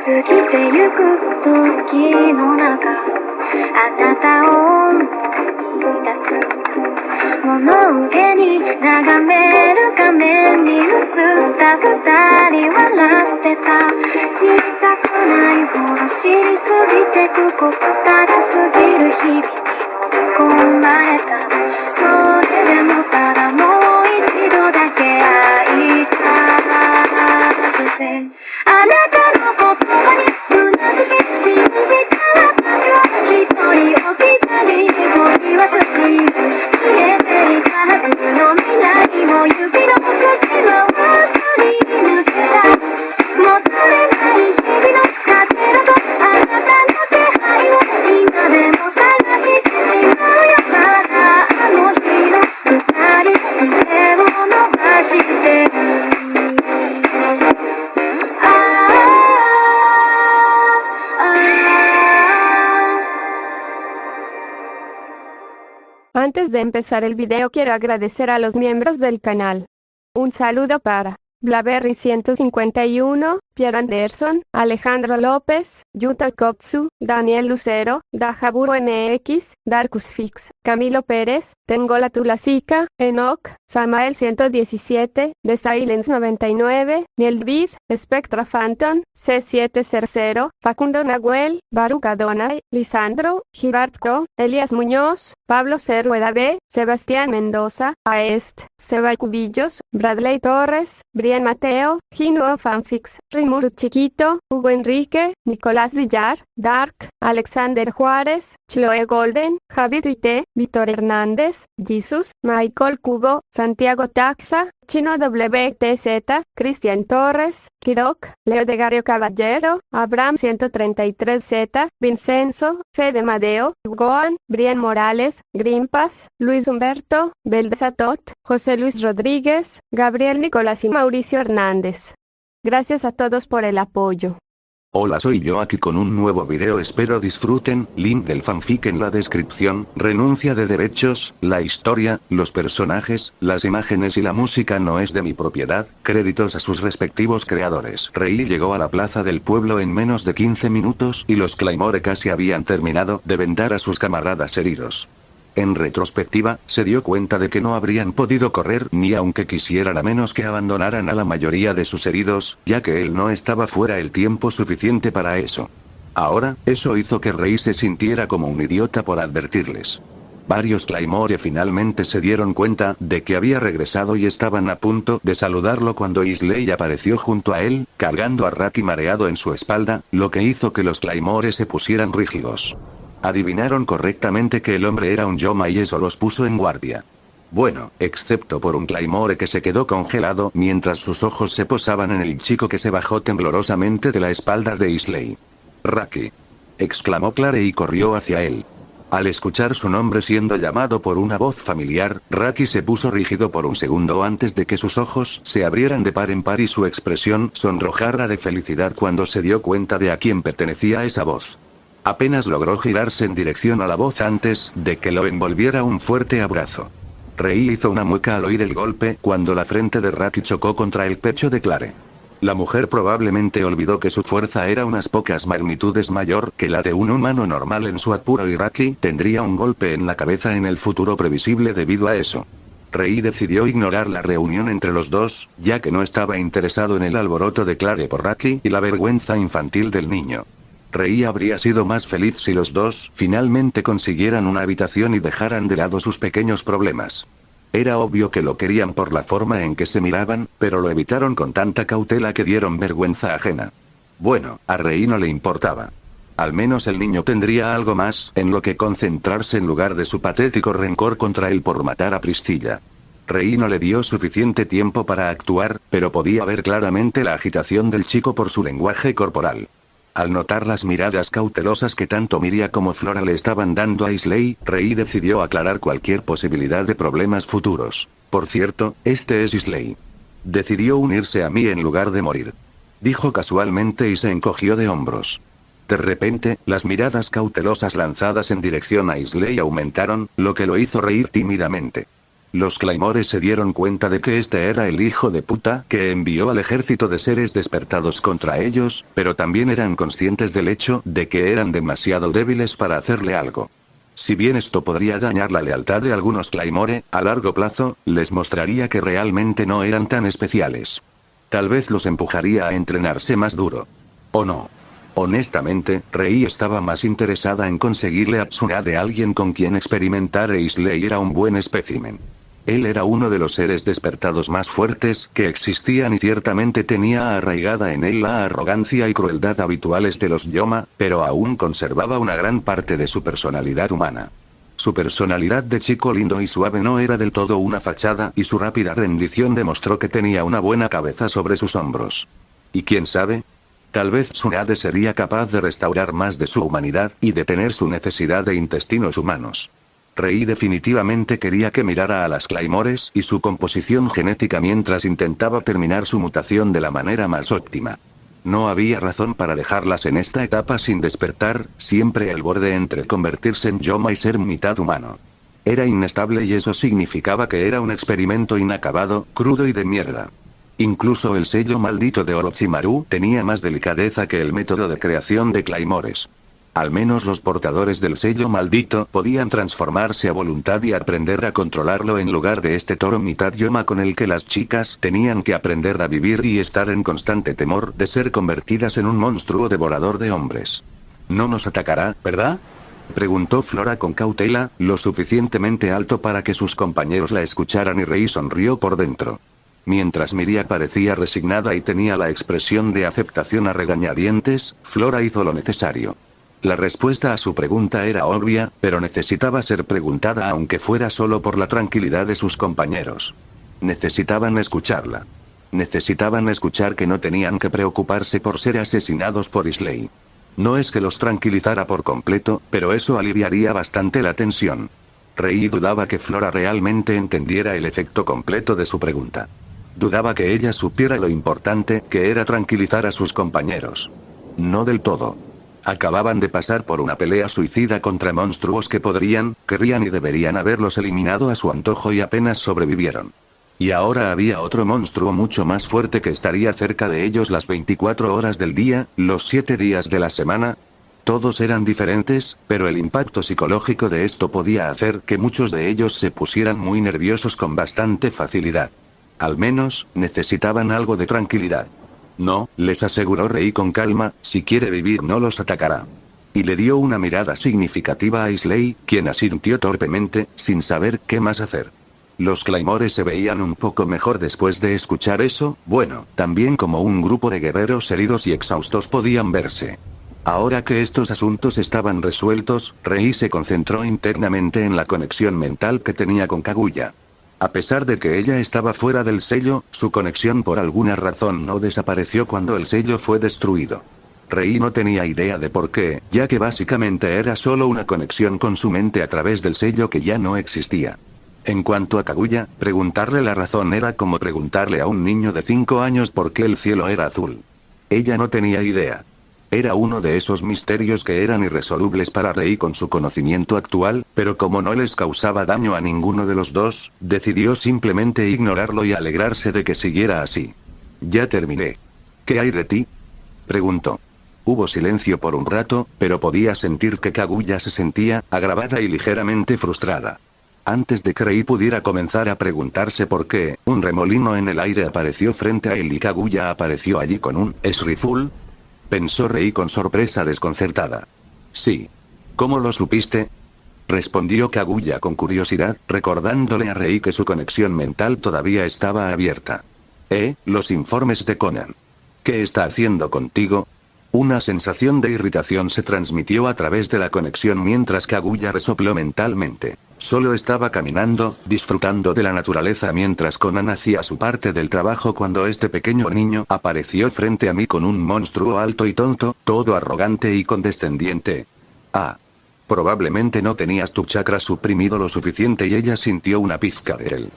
過ぎてゆく時の中、あなたを思い出す。物憂げに眺める画面に映った二人笑ってた。知りたくないほど知りすぎてくこと、ただ過ぎる日々に込まれた。それでもただもう一度だけ会いたくて、あなたの言葉にうなずき信じた私は一人を二人で取り忘れている。消えていたはずの未来も指の隙間をすり抜けた。求めない日々の果てだとあなたの手配を今でも探してしまうよ。まだあの日の二人手を伸ばしてる。Antes de empezar el video quiero agradecer a los miembros del canal. Un saludo para Blaberry 151, Pierre Anderson, Alejandro López, Yuta Kopsu, Daniel Lucero, Dajaburo MX, Darkus Fix, Camilo Pérez, Tengola Tulasica, Enoch, Samael 117, The Silence 99, Niel Spectra Phantom, C700, Facundo Nahuel, Baruch Adonai, Lisandro, Gibartco, Elías Muñoz, Pablo Cerrueda B, Sebastián Mendoza, Aest, Seba Cubillos, Bradley Torres, Brian Mateo, Gino Fanfix, Rimuru Chiquito, Hugo Enrique, Nicolás Villar, Dark, Alexander Juárez, Chloe Golden, Javi Tuité, Víctor Hernández, Jesus, Michael Cubo, Santiago Taxa, Chino WTZ, Cristian Torres, Kirok, Leo de Gario Caballero, Abraham 133Z, Vincenzo, Fede Madeo, Goan, Brian Morales, Grimpas, Luis Humberto, Beldesatot, José Luis Rodríguez, Gabriel Nicolás y Mauricio Hernández. Gracias a todos por el apoyo. Hola, soy yo aquí con un nuevo video, espero disfruten. Link del fanfic en la descripción. Renuncia de derechos, la historia, los personajes, las imágenes y la música no es de mi propiedad. Créditos a sus respectivos creadores. Rei llegó a la plaza del pueblo en menos de 15 minutos y los Claymore casi habían terminado de vendar a sus camaradas heridos. En retrospectiva, se dio cuenta de que no habrían podido correr ni aunque quisieran, a menos que abandonaran a la mayoría de sus heridos, ya que él no estaba fuera el tiempo suficiente para eso. Ahora, eso hizo que Rei se sintiera como un idiota por advertirles. Varios Claymore finalmente se dieron cuenta de que había regresado y estaban a punto de saludarlo cuando Isley apareció junto a él, cargando a Raki mareado en su espalda, lo que hizo que los Claymore se pusieran rígidos. Adivinaron correctamente que el hombre era un Yoma y eso los puso en guardia. Bueno, excepto por un Claymore que se quedó congelado mientras sus ojos se posaban en el chico que se bajó temblorosamente de la espalda de Isley. Raki, exclamó Clare y corrió hacia él. Al escuchar su nombre siendo llamado por una voz familiar, Raki se puso rígido por un segundo antes de que sus ojos se abrieran de par en par y su expresión sonrojara de felicidad cuando se dio cuenta de a quién pertenecía esa voz. Apenas logró girarse en dirección a la voz antes de que lo envolviera un fuerte abrazo. Rei hizo una mueca al oír el golpe cuando la frente de Raki chocó contra el pecho de Clare. La mujer probablemente olvidó que su fuerza era unas pocas magnitudes mayor que la de un humano normal en su apuro y Raki tendría un golpe en la cabeza en el futuro previsible debido a eso. Rei decidió ignorar la reunión entre los dos, ya que no estaba interesado en el alboroto de Clare por Raki y la vergüenza infantil del niño. Rei habría sido más feliz si los dos finalmente consiguieran una habitación y dejaran de lado sus pequeños problemas. Era obvio que lo querían por la forma en que se miraban, pero lo evitaron con tanta cautela que dieron vergüenza ajena. Bueno, a Rei no le importaba. Al menos el niño tendría algo más en lo que concentrarse en lugar de su patético rencor contra él por matar a Priscilla. Rei no le dio suficiente tiempo para actuar, pero podía ver claramente la agitación del chico por su lenguaje corporal. Al notar las miradas cautelosas que tanto Miria como Flora le estaban dando a Isley, Rei decidió aclarar cualquier posibilidad de problemas futuros. Por cierto, este es Isley. Decidió unirse a mí en lugar de morir. Dijo casualmente y se encogió de hombros. De repente, las miradas cautelosas lanzadas en dirección a Isley aumentaron, lo que lo hizo reír tímidamente. Los Claymores se dieron cuenta de que este era el hijo de puta que envió al ejército de seres despertados contra ellos, pero también eran conscientes del hecho de que eran demasiado débiles para hacerle algo. Si bien esto podría dañar la lealtad de algunos Claymore, a largo plazo, les mostraría que realmente no eran tan especiales. Tal vez los empujaría a entrenarse más duro. ¿O no? Honestamente, Rei estaba más interesada en conseguirle a Tsuna de alguien con quien experimentar e Isley era un buen espécimen. Él era uno de los seres despertados más fuertes que existían y ciertamente tenía arraigada en él la arrogancia y crueldad habituales de los Yoma, pero aún conservaba una gran parte de su personalidad humana. Su personalidad de chico lindo y suave no era del todo una fachada y su rápida rendición demostró que tenía una buena cabeza sobre sus hombros. Y quién sabe, tal vez Tsunade sería capaz de restaurar más de su humanidad y detener su necesidad de intestinos humanos. Rei definitivamente quería que mirara a las Claymores y su composición genética mientras intentaba terminar su mutación de la manera más óptima. No había razón para dejarlas en esta etapa sin despertar, siempre al borde entre convertirse en Yoma y ser mitad humano. Era inestable y eso significaba que era un experimento inacabado, crudo y de mierda. Incluso el sello maldito de Orochimaru tenía más delicadeza que el método de creación de Claymores. Al menos los portadores del sello maldito podían transformarse a voluntad y aprender a controlarlo en lugar de este toro mitad Yoma con el que las chicas tenían que aprender a vivir y estar en constante temor de ser convertidas en un monstruo devorador de hombres. ¿No nos atacará, verdad?, preguntó Flora con cautela, lo suficientemente alto para que sus compañeros la escucharan y Rei sonrió por dentro. Mientras Miria parecía resignada y tenía la expresión de aceptación a regañadientes, Flora hizo lo necesario. La respuesta a su pregunta era obvia, pero necesitaba ser preguntada aunque fuera solo por la tranquilidad de sus compañeros. Necesitaban escucharla. Necesitaban escuchar que no tenían que preocuparse por ser asesinados por Isley. No es que los tranquilizara por completo, pero eso aliviaría bastante la tensión. Rei dudaba que Flora realmente entendiera el efecto completo de su pregunta. Dudaba que ella supiera lo importante que era tranquilizar a sus compañeros. No del todo. Acababan de pasar por una pelea suicida contra monstruos que querrían y deberían haberlos eliminado a su antojo y apenas sobrevivieron. Y ahora había otro monstruo mucho más fuerte que estaría cerca de ellos las 24 horas del día, los 7 días de la semana. Todos eran diferentes, pero el impacto psicológico de esto podía hacer que muchos de ellos se pusieran muy nerviosos con bastante facilidad. Al menos, necesitaban algo de tranquilidad. No, les aseguró Rei con calma, si quiere vivir no los atacará. Y le dio una mirada significativa a Isley, quien asintió torpemente, sin saber qué más hacer. Los Claymores se veían un poco mejor después de escuchar eso, bueno, también como un grupo de guerreros heridos y exhaustos podían verse. Ahora que estos asuntos estaban resueltos, Rei se concentró internamente en la conexión mental que tenía con Kaguya. A pesar de que ella estaba fuera del sello, su conexión por alguna razón no desapareció cuando el sello fue destruido. Rei no tenía idea de por qué, ya que básicamente era solo una conexión con su mente a través del sello que ya no existía. En cuanto a Kaguya, preguntarle la razón era como preguntarle a un niño de 5 años por qué el cielo era azul. Ella no tenía idea. Era uno de esos misterios que eran irresolubles para Rei con su conocimiento actual, pero como no les causaba daño a ninguno de los dos, decidió simplemente ignorarlo y alegrarse de que siguiera así. Ya terminé. ¿Qué hay de ti?, preguntó. Hubo silencio por un rato, pero podía sentir que Kaguya se sentía agravada y ligeramente frustrada. Antes de que Rei pudiera comenzar a preguntarse por qué, un remolino en el aire apareció frente a él y Kaguya apareció allí con un «¿Es-rifle?», pensó Rei con sorpresa desconcertada. Sí. ¿Cómo lo supiste?, respondió Kaguya con curiosidad, recordándole a Rei que su conexión mental todavía estaba abierta. Los informes de Conan. ¿Qué está haciendo contigo? Una sensación de irritación se transmitió a través de la conexión mientras Kaguya resopló mentalmente. Solo estaba caminando, disfrutando de la naturaleza mientras Conan hacía su parte del trabajo cuando este pequeño niño apareció frente a mí con un monstruo alto y tonto, todo arrogante y condescendiente. Ah. Probablemente no tenías tu chakra suprimido lo suficiente y ella sintió una pizca de él.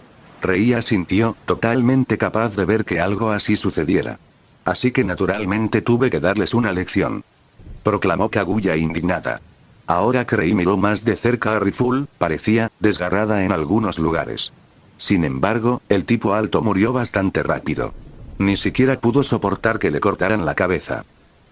Rei asintió, totalmente capaz de ver que algo así sucediera. Así que naturalmente tuve que darles una lección, proclamó Kaguya indignada. Ahora que Rei miró más de cerca a Rifle, parecía desgarrada en algunos lugares. Sin embargo, el tipo alto murió bastante rápido. Ni siquiera pudo soportar que le cortaran la cabeza.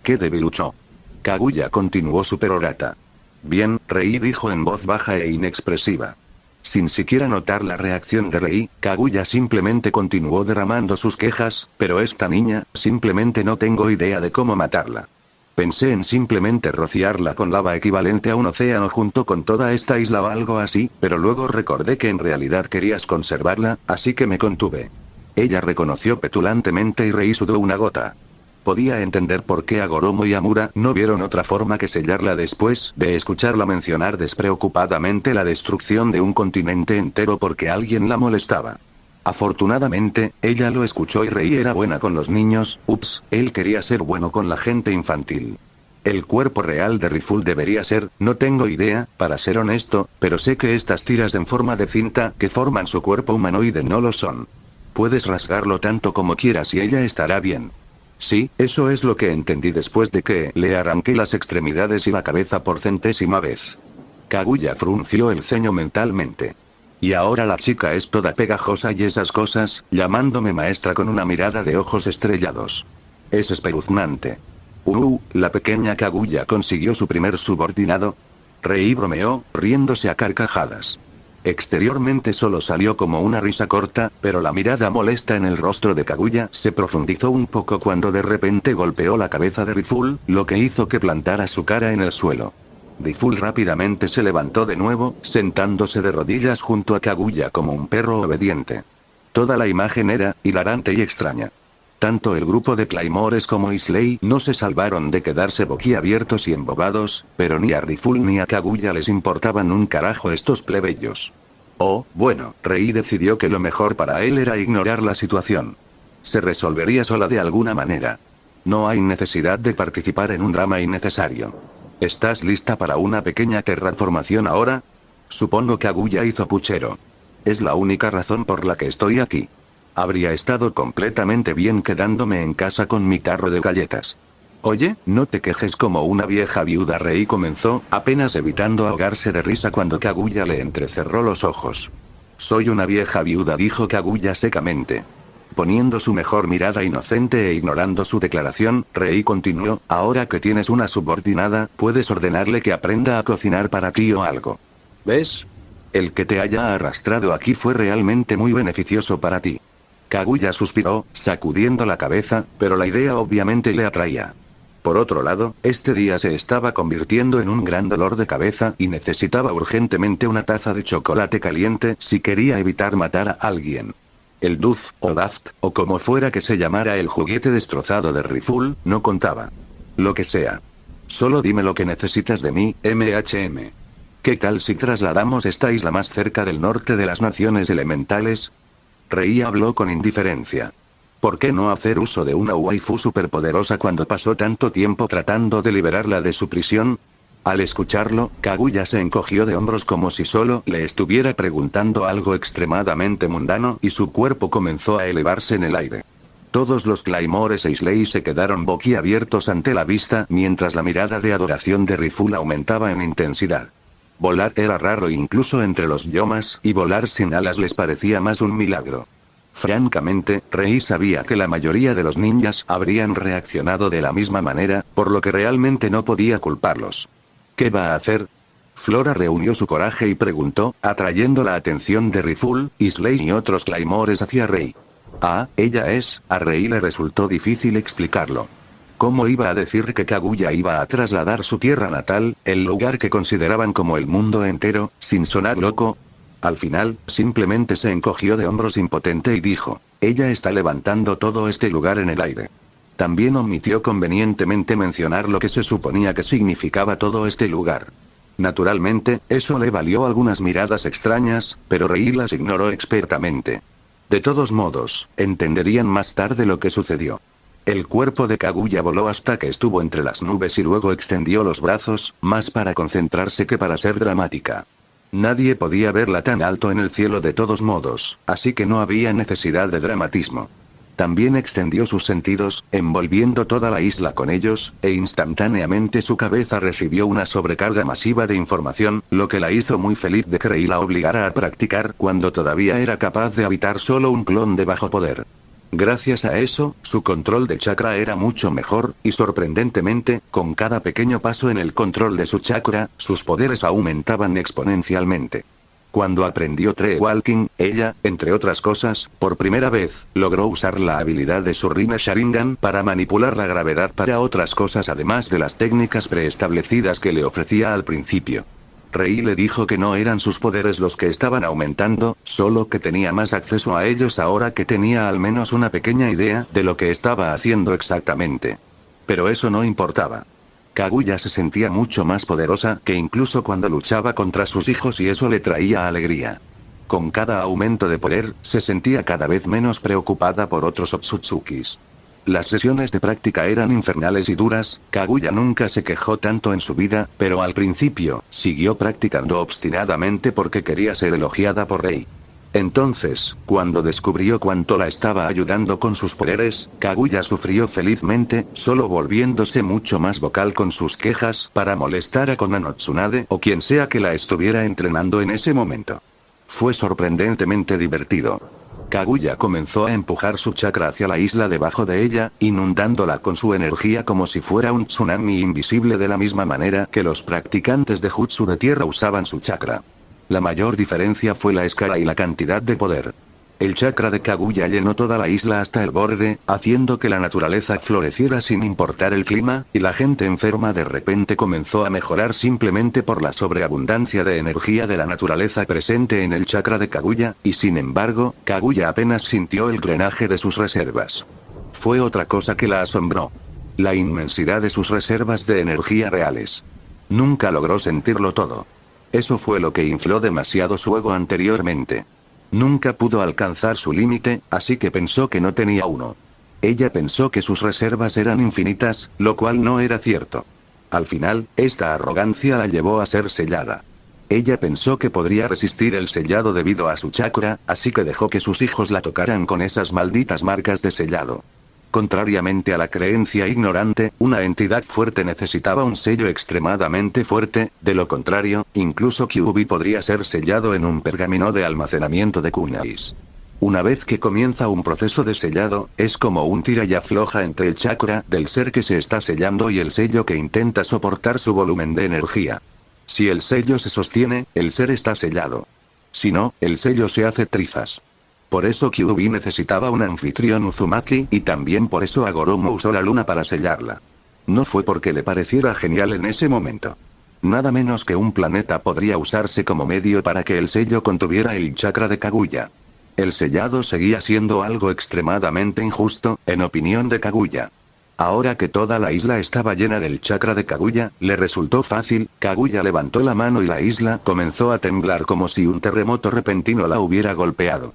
¡Qué debilucho! Kaguya continuó su perorata. Bien, Rei dijo en voz baja e inexpresiva. Sin siquiera notar la reacción de Rei, Kaguya simplemente continuó derramando sus quejas, pero esta niña, simplemente no tengo idea de cómo matarla. Pensé en simplemente rociarla con lava equivalente a un océano junto con toda esta isla o algo así, pero luego recordé que en realidad querías conservarla, así que me contuve. Ella reconoció petulantemente y Rei sudó una gota. Podía entender por qué Agoromo y Amura no vieron otra forma que sellarla después de escucharla mencionar despreocupadamente la destrucción de un continente entero porque alguien la molestaba. Afortunadamente, ella lo escuchó y Rei era buena con los niños. Ups, él quería ser bueno con la gente infantil. El cuerpo real de Riful debería ser, no tengo idea, para ser honesto, pero sé que estas tiras en forma de cinta que forman su cuerpo humanoide no lo son. Puedes rasgarlo tanto como quieras y ella estará bien. Sí, eso es lo que entendí después de que le arranqué las extremidades y la cabeza por 100ª vez. Kaguya frunció el ceño mentalmente. Y ahora la chica es toda pegajosa y esas cosas, llamándome maestra con una mirada de ojos estrellados. Es espeluznante. La pequeña Kaguya consiguió su primer subordinado. Rei bromeó, riéndose a carcajadas. Exteriormente solo salió como una risa corta, pero la mirada molesta en el rostro de Kaguya se profundizó un poco cuando de repente golpeó la cabeza de Riful, lo que hizo que plantara su cara en el suelo. Riful rápidamente se levantó de nuevo, sentándose de rodillas junto a Kaguya como un perro obediente. Toda la imagen era hilarante y extraña. Tanto el grupo de Claymores como Isley no se salvaron de quedarse boquiabiertos y embobados, pero ni a Riful ni a Kaguya les importaban un carajo estos plebeyos. Oh, bueno, Rei decidió que lo mejor para él era ignorar la situación. Se resolvería sola de alguna manera. No hay necesidad de participar en un drama innecesario. ¿Estás lista para una pequeña terraformación ahora? Supongo que Kaguya hizo puchero. Es la única razón por la que estoy aquí. Habría estado completamente bien quedándome en casa con mi tarro de galletas. Oye, no te quejes como una vieja viuda. Rei comenzó, apenas evitando ahogarse de risa cuando Kaguya le entrecerró los ojos. Soy una vieja viuda, dijo Kaguya secamente. Poniendo su mejor mirada inocente e ignorando su declaración, Rei continuó, ahora que tienes una subordinada, puedes ordenarle que aprenda a cocinar para ti o algo. ¿Ves? El que te haya arrastrado aquí fue realmente muy beneficioso para ti. Kaguya suspiró, sacudiendo la cabeza, pero la idea obviamente le atraía. Por otro lado, este día se estaba convirtiendo en un gran dolor de cabeza y necesitaba urgentemente una taza de chocolate caliente si quería evitar matar a alguien. El Duff, o Daft, o como fuera que se llamara el juguete destrozado de Riful, no contaba. Lo que sea. Solo dime lo que necesitas de mí, MHM. ¿Qué tal si trasladamos esta isla más cerca del norte de las naciones elementales? Rei habló con indiferencia. ¿Por qué no hacer uso de una waifu superpoderosa cuando pasó tanto tiempo tratando de liberarla de su prisión? Al escucharlo, Kaguya se encogió de hombros como si solo le estuviera preguntando algo extremadamente mundano y su cuerpo comenzó a elevarse en el aire. Todos los Claymores e Isley se quedaron boquiabiertos ante la vista mientras la mirada de adoración de Riful aumentaba en intensidad. Volar era raro incluso entre los yomas y volar sin alas les parecía más un milagro. Francamente, Rei sabía que la mayoría de los ninjas habrían reaccionado de la misma manera, por lo que realmente no podía culparlos. ¿Qué va a hacer? Flora reunió su coraje y preguntó, atrayendo la atención de Riful, Isley y otros Claymores hacia Rei. Ah, ella es, a Rei le resultó difícil explicarlo. ¿Cómo iba a decir que Kaguya iba a trasladar su tierra natal, el lugar que consideraban como el mundo entero, sin sonar loco? Al final, simplemente se encogió de hombros impotente y dijo, ella está levantando todo este lugar en el aire. También omitió convenientemente mencionar lo que se suponía que significaba todo este lugar. Naturalmente, eso le valió algunas miradas extrañas, pero Rei las ignoró expertamente. De todos modos, entenderían más tarde lo que sucedió. El cuerpo de Kaguya voló hasta que estuvo entre las nubes y luego extendió los brazos, más para concentrarse que para ser dramática. Nadie podía verla tan alto en el cielo de todos modos, así que no había necesidad de dramatismo. También extendió sus sentidos, envolviendo toda la isla con ellos, e instantáneamente su cabeza recibió una sobrecarga masiva de información, lo que la hizo muy feliz de que Rei la obligara a practicar cuando todavía era capaz de habitar solo un clon de bajo poder. Gracias a eso, su control de chakra era mucho mejor, y sorprendentemente, con cada pequeño paso en el control de su chakra, sus poderes aumentaban exponencialmente. Cuando aprendió Tree Walking, ella, entre otras cosas, por primera vez, logró usar la habilidad de su Rinne Sharingan para manipular la gravedad para otras cosas además de las técnicas preestablecidas que le ofrecía al principio. Rei le dijo que no eran sus poderes los que estaban aumentando, solo que tenía más acceso a ellos ahora que tenía al menos una pequeña idea de lo que estaba haciendo exactamente. Pero eso no importaba. Kaguya se sentía mucho más poderosa que incluso cuando luchaba contra sus hijos y eso le traía alegría. Con cada aumento de poder, se sentía cada vez menos preocupada por otros Otsutsukis. Las sesiones de práctica eran infernales y duras, Kaguya nunca se quejó tanto en su vida, pero al principio, siguió practicando obstinadamente porque quería ser elogiada por Rei. Entonces, cuando descubrió cuánto la estaba ayudando con sus poderes, Kaguya sufrió felizmente, solo volviéndose mucho más vocal con sus quejas para molestar a Konan o Tsunade o quien sea que la estuviera entrenando en ese momento. Fue sorprendentemente divertido. Kaguya comenzó a empujar su chakra hacia la isla debajo de ella, inundándola con su energía como si fuera un tsunami invisible de la misma manera que los practicantes de Jutsu de tierra usaban su chakra. La mayor diferencia fue la escala y la cantidad de poder. El chakra de Kaguya llenó toda la isla hasta el borde, haciendo que la naturaleza floreciera sin importar el clima, y la gente enferma de repente comenzó a mejorar simplemente por la sobreabundancia de energía de la naturaleza presente en el chakra de Kaguya, y sin embargo, Kaguya apenas sintió el drenaje de sus reservas. Fue otra cosa que la asombró. La inmensidad de sus reservas de energía reales. Nunca logró sentirlo todo. Eso fue lo que infló demasiado su ego anteriormente. Nunca pudo alcanzar su límite, así que pensó que no tenía uno. Ella pensó que sus reservas eran infinitas, lo cual no era cierto. Al final, esta arrogancia la llevó a ser sellada. Ella pensó que podría resistir el sellado debido a su chakra, así que dejó que sus hijos la tocaran con esas malditas marcas de sellado. Contrariamente a la creencia ignorante, una entidad fuerte necesitaba un sello extremadamente fuerte, de lo contrario, incluso Kyuubi podría ser sellado en un pergamino de almacenamiento de kunais. Una vez que comienza un proceso de sellado, es como un tira y afloja entre el chakra del ser que se está sellando y el sello que intenta soportar su volumen de energía. Si el sello se sostiene, el ser está sellado. Si no, el sello se hace trizas. Por eso Kyuubi necesitaba un anfitrión Uzumaki, y también por eso Agoromo usó la luna para sellarla. No fue porque le pareciera genial en ese momento. Nada menos que un planeta podría usarse como medio para que el sello contuviera el chakra de Kaguya. El sellado seguía siendo algo extremadamente injusto, en opinión de Kaguya. Ahora que toda la isla estaba llena del chakra de Kaguya, le resultó fácil. Kaguya levantó la mano y la isla comenzó a temblar como si un terremoto repentino la hubiera golpeado.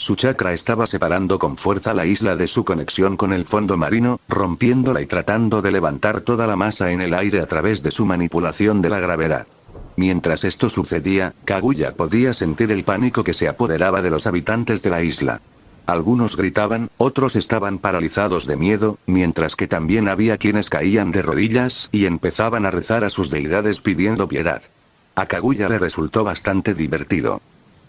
Su chakra estaba separando con fuerza la isla de su conexión con el fondo marino, rompiéndola y tratando de levantar toda la masa en el aire a través de su manipulación de la gravedad. Mientras esto sucedía, Kaguya podía sentir el pánico que se apoderaba de los habitantes de la isla. Algunos gritaban, otros estaban paralizados de miedo, mientras que también había quienes caían de rodillas y empezaban a rezar a sus deidades pidiendo piedad. A Kaguya le resultó bastante divertido.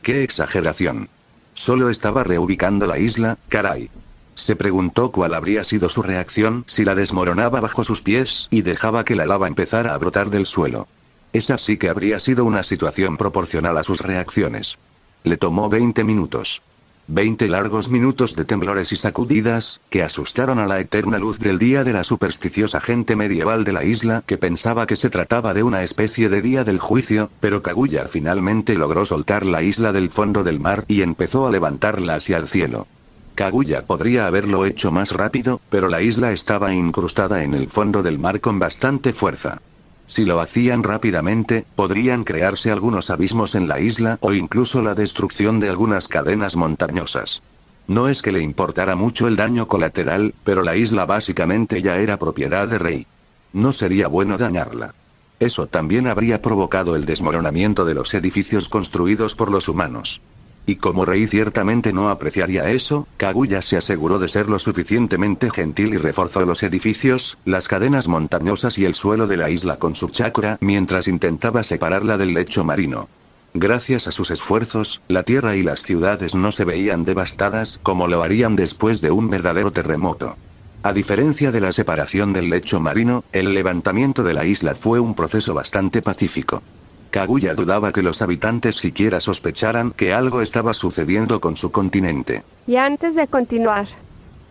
¡Qué exageración! Solo estaba reubicando la isla, caray. Se preguntó cuál habría sido su reacción si la desmoronaba bajo sus pies y dejaba que la lava empezara a brotar del suelo. Esa sí que habría sido una situación proporcional a sus reacciones. Le tomó 20 minutos. 20 largos minutos de temblores y sacudidas, que asustaron a la eterna luz del día de la supersticiosa gente medieval de la isla que pensaba que se trataba de una especie de día del juicio, pero Kaguya finalmente logró soltar la isla del fondo del mar y empezó a levantarla hacia el cielo. Kaguya podría haberlo hecho más rápido, pero la isla estaba incrustada en el fondo del mar con bastante fuerza. Si lo hacían rápidamente, podrían crearse algunos abismos en la isla o incluso la destrucción de algunas cadenas montañosas. No es que le importara mucho el daño colateral, pero la isla básicamente ya era propiedad de Rei. No sería bueno dañarla. Eso también habría provocado el desmoronamiento de los edificios construidos por los humanos. Y como Rei ciertamente no apreciaría eso, Kaguya se aseguró de ser lo suficientemente gentil y reforzó los edificios, las cadenas montañosas y el suelo de la isla con su chakra mientras intentaba separarla del lecho marino. Gracias a sus esfuerzos, la tierra y las ciudades no se veían devastadas como lo harían después de un verdadero terremoto. A diferencia de la separación del lecho marino, el levantamiento de la isla fue un proceso bastante pacífico. Kaguya dudaba que los habitantes siquiera sospecharan que algo estaba sucediendo con su continente. Y antes de continuar,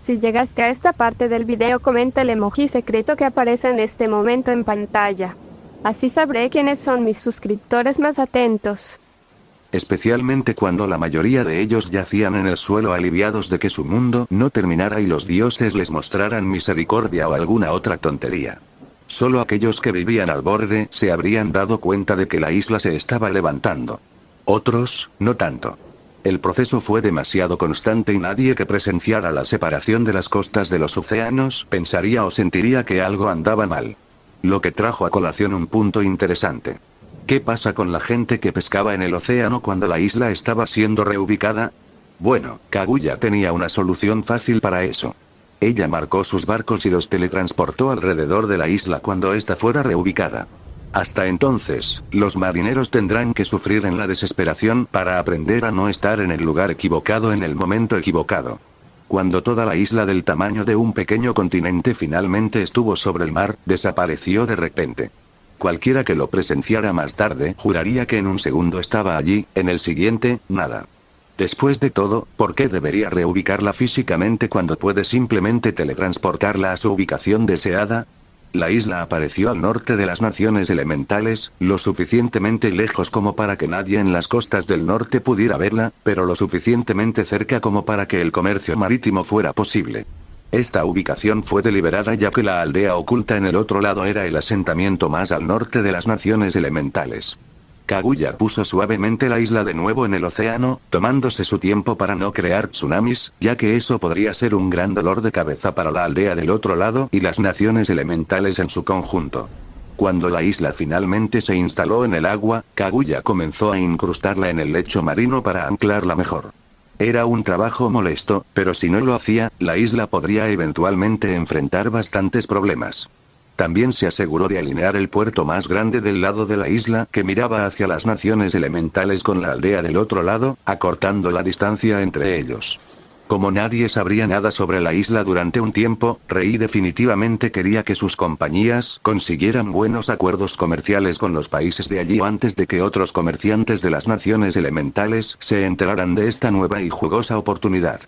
si llegaste a esta parte del video, comenta el emoji secreto que aparece en este momento en pantalla. Así sabré quiénes son mis suscriptores más atentos. Especialmente cuando la mayoría de ellos yacían en el suelo aliviados de que su mundo no terminara y los dioses les mostraran misericordia o alguna otra tontería. Solo aquellos que vivían al borde se habrían dado cuenta de que la isla se estaba levantando. Otros, no tanto. El proceso fue demasiado constante y nadie que presenciara la separación de las costas de los océanos pensaría o sentiría que algo andaba mal. Lo que trajo a colación un punto interesante. ¿Qué pasa con la gente que pescaba en el océano cuando la isla estaba siendo reubicada? Bueno, Kaguya tenía una solución fácil para eso. Ella marcó sus barcos y los teletransportó alrededor de la isla cuando ésta fuera reubicada. Hasta entonces, los marineros tendrán que sufrir en la desesperación para aprender a no estar en el lugar equivocado en el momento equivocado. Cuando toda la isla del tamaño de un pequeño continente finalmente estuvo sobre el mar, desapareció de repente. Cualquiera que lo presenciara más tarde juraría que en un segundo estaba allí, en el siguiente, nada. Después de todo, ¿por qué debería reubicarla físicamente cuando puede simplemente teletransportarla a su ubicación deseada? La isla apareció al norte de las naciones elementales, lo suficientemente lejos como para que nadie en las costas del norte pudiera verla, pero lo suficientemente cerca como para que el comercio marítimo fuera posible. Esta ubicación fue deliberada ya que la aldea oculta en el otro lado era el asentamiento más al norte de las naciones elementales. Kaguya puso suavemente la isla de nuevo en el océano, tomándose su tiempo para no crear tsunamis, ya que eso podría ser un gran dolor de cabeza para la aldea del otro lado y las naciones elementales en su conjunto. Cuando la isla finalmente se instaló en el agua, Kaguya comenzó a incrustarla en el lecho marino para anclarla mejor. Era un trabajo molesto, pero si no lo hacía, la isla podría eventualmente enfrentar bastantes problemas. También se aseguró de alinear el puerto más grande del lado de la isla que miraba hacia las naciones elementales con la aldea del otro lado, acortando la distancia entre ellos. Como nadie sabría nada sobre la isla durante un tiempo, Rei definitivamente quería que sus compañías consiguieran buenos acuerdos comerciales con los países de allí antes de que otros comerciantes de las naciones elementales se enteraran de esta nueva y jugosa oportunidad.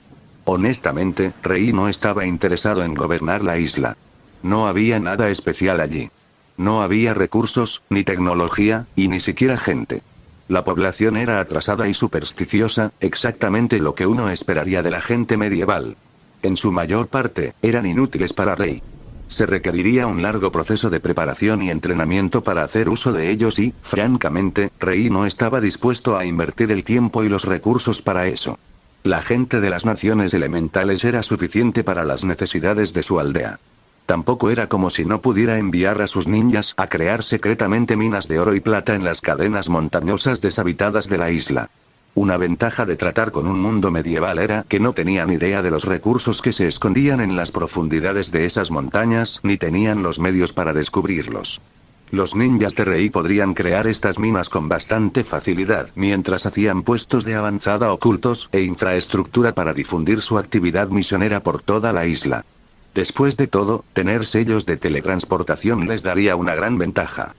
Honestamente, Rei no estaba interesado en gobernar la isla. No había nada especial allí. No había recursos, ni tecnología, y ni siquiera gente. La población era atrasada y supersticiosa, exactamente lo que uno esperaría de la gente medieval. En su mayor parte, eran inútiles para Rei. Se requeriría un largo proceso de preparación y entrenamiento para hacer uso de ellos y, francamente, Rei no estaba dispuesto a invertir el tiempo y los recursos para eso. La gente de las naciones elementales era suficiente para las necesidades de su aldea. Tampoco era como si no pudiera enviar a sus ninjas a crear secretamente minas de oro y plata en las cadenas montañosas deshabitadas de la isla. Una ventaja de tratar con un mundo medieval era que no tenían idea de los recursos que se escondían en las profundidades de esas montañas, ni tenían los medios para descubrirlos. Los ninjas de Rei podrían crear estas minas con bastante facilidad, mientras hacían puestos de avanzada ocultos e infraestructura para difundir su actividad misionera por toda la isla. Después de todo, tener sellos de teletransportación les daría una gran ventaja.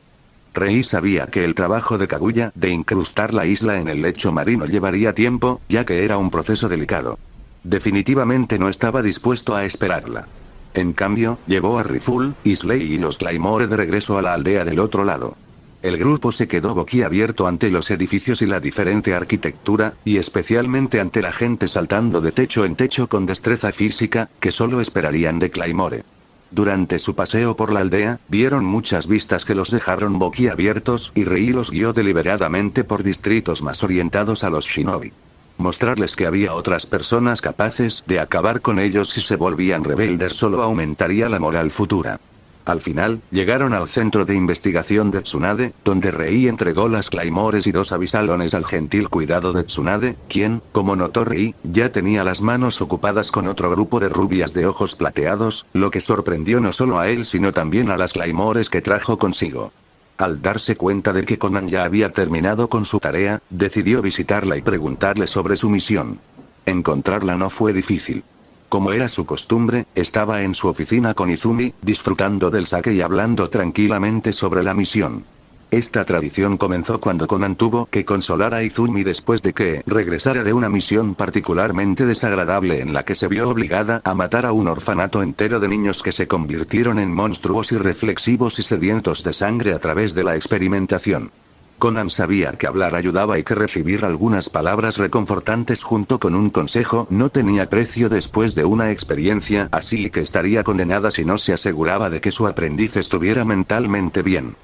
Rei sabía que el trabajo de Kaguya de incrustar la isla en el lecho marino llevaría tiempo, ya que era un proceso delicado. Definitivamente no estaba dispuesto a esperarla. En cambio, llevó a Riful, Isley y los Claymore de regreso a la aldea del otro lado. El grupo se quedó boquiabierto ante los edificios y la diferente arquitectura, y especialmente ante la gente saltando de techo en techo con destreza física, que solo esperarían de Claymore. Durante su paseo por la aldea, vieron muchas vistas que los dejaron boquiabiertos y Rei los guió deliberadamente por distritos más orientados a los shinobi. Mostrarles que había otras personas capaces de acabar con ellos si se volvían rebeldes solo aumentaría la moral futura. Al final, llegaron al centro de investigación de Tsunade, donde Rei entregó las claymores y 2 avisalones al gentil cuidado de Tsunade, quien, como notó Rei, ya tenía las manos ocupadas con otro grupo de rubias de ojos plateados, lo que sorprendió no solo a él sino también a las claymores que trajo consigo. Al darse cuenta de que Conan ya había terminado con su tarea, decidió visitarla y preguntarle sobre su misión. Encontrarla no fue difícil. Como era su costumbre, estaba en su oficina con Izumi, disfrutando del sake y hablando tranquilamente sobre la misión. Esta tradición comenzó cuando Conan tuvo que consolar a Izumi después de que regresara de una misión particularmente desagradable en la que se vio obligada a matar a un orfanato entero de niños que se convirtieron en monstruos irreflexivos y sedientos de sangre a través de la experimentación. Conan sabía que hablar ayudaba y que recibir algunas palabras reconfortantes junto con un consejo no tenía precio después de una experiencia así y que estaría condenada si no se aseguraba de que su aprendiz estuviera mentalmente bien.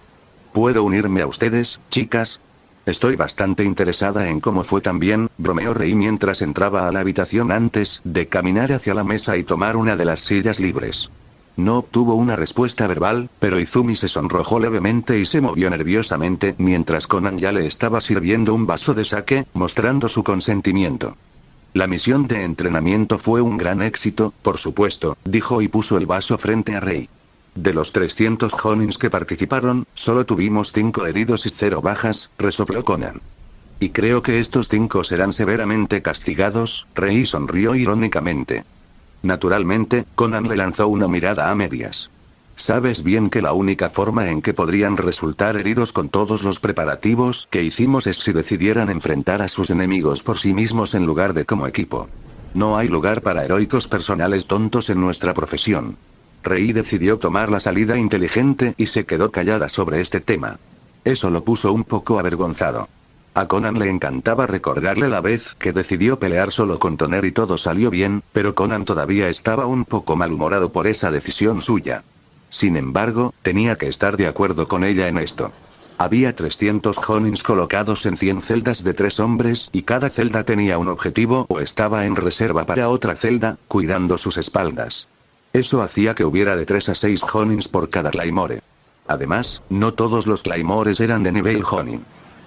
¿Puedo unirme a ustedes, chicas? Estoy bastante interesada en cómo fue también, bromeó Rei mientras entraba a la habitación antes de caminar hacia la mesa y tomar una de las sillas libres. No obtuvo una respuesta verbal, pero Izumi se sonrojó levemente y se movió nerviosamente mientras Conan ya le estaba sirviendo un vaso de sake, mostrando su consentimiento. La misión de entrenamiento fue un gran éxito, por supuesto, dijo y puso el vaso frente a Rei. De los 300 Jonins que participaron, solo tuvimos 5 heridos y 0 bajas, resopló Conan. Y creo que estos 5 serán severamente castigados, Rei sonrió irónicamente. Naturalmente, Conan le lanzó una mirada a medias. Sabes bien que la única forma en que podrían resultar heridos con todos los preparativos que hicimos es si decidieran enfrentar a sus enemigos por sí mismos en lugar de como equipo. No hay lugar para heroicos personales tontos en nuestra profesión. Rei decidió tomar la salida inteligente y se quedó callada sobre este tema. Eso lo puso un poco avergonzado. A Conan le encantaba recordarle la vez que decidió pelear solo con Toner y todo salió bien, pero Conan todavía estaba un poco malhumorado por esa decisión suya. Sin embargo, tenía que estar de acuerdo con ella en esto. Había 300 Jonins colocados en 100 celdas de 3 hombres y cada celda tenía un objetivo o estaba en reserva para otra celda, cuidando sus espaldas. Eso hacía que hubiera de 3 a 6 Jonins por cada claymore. Además, no todos los claymores eran de nivel Jonin.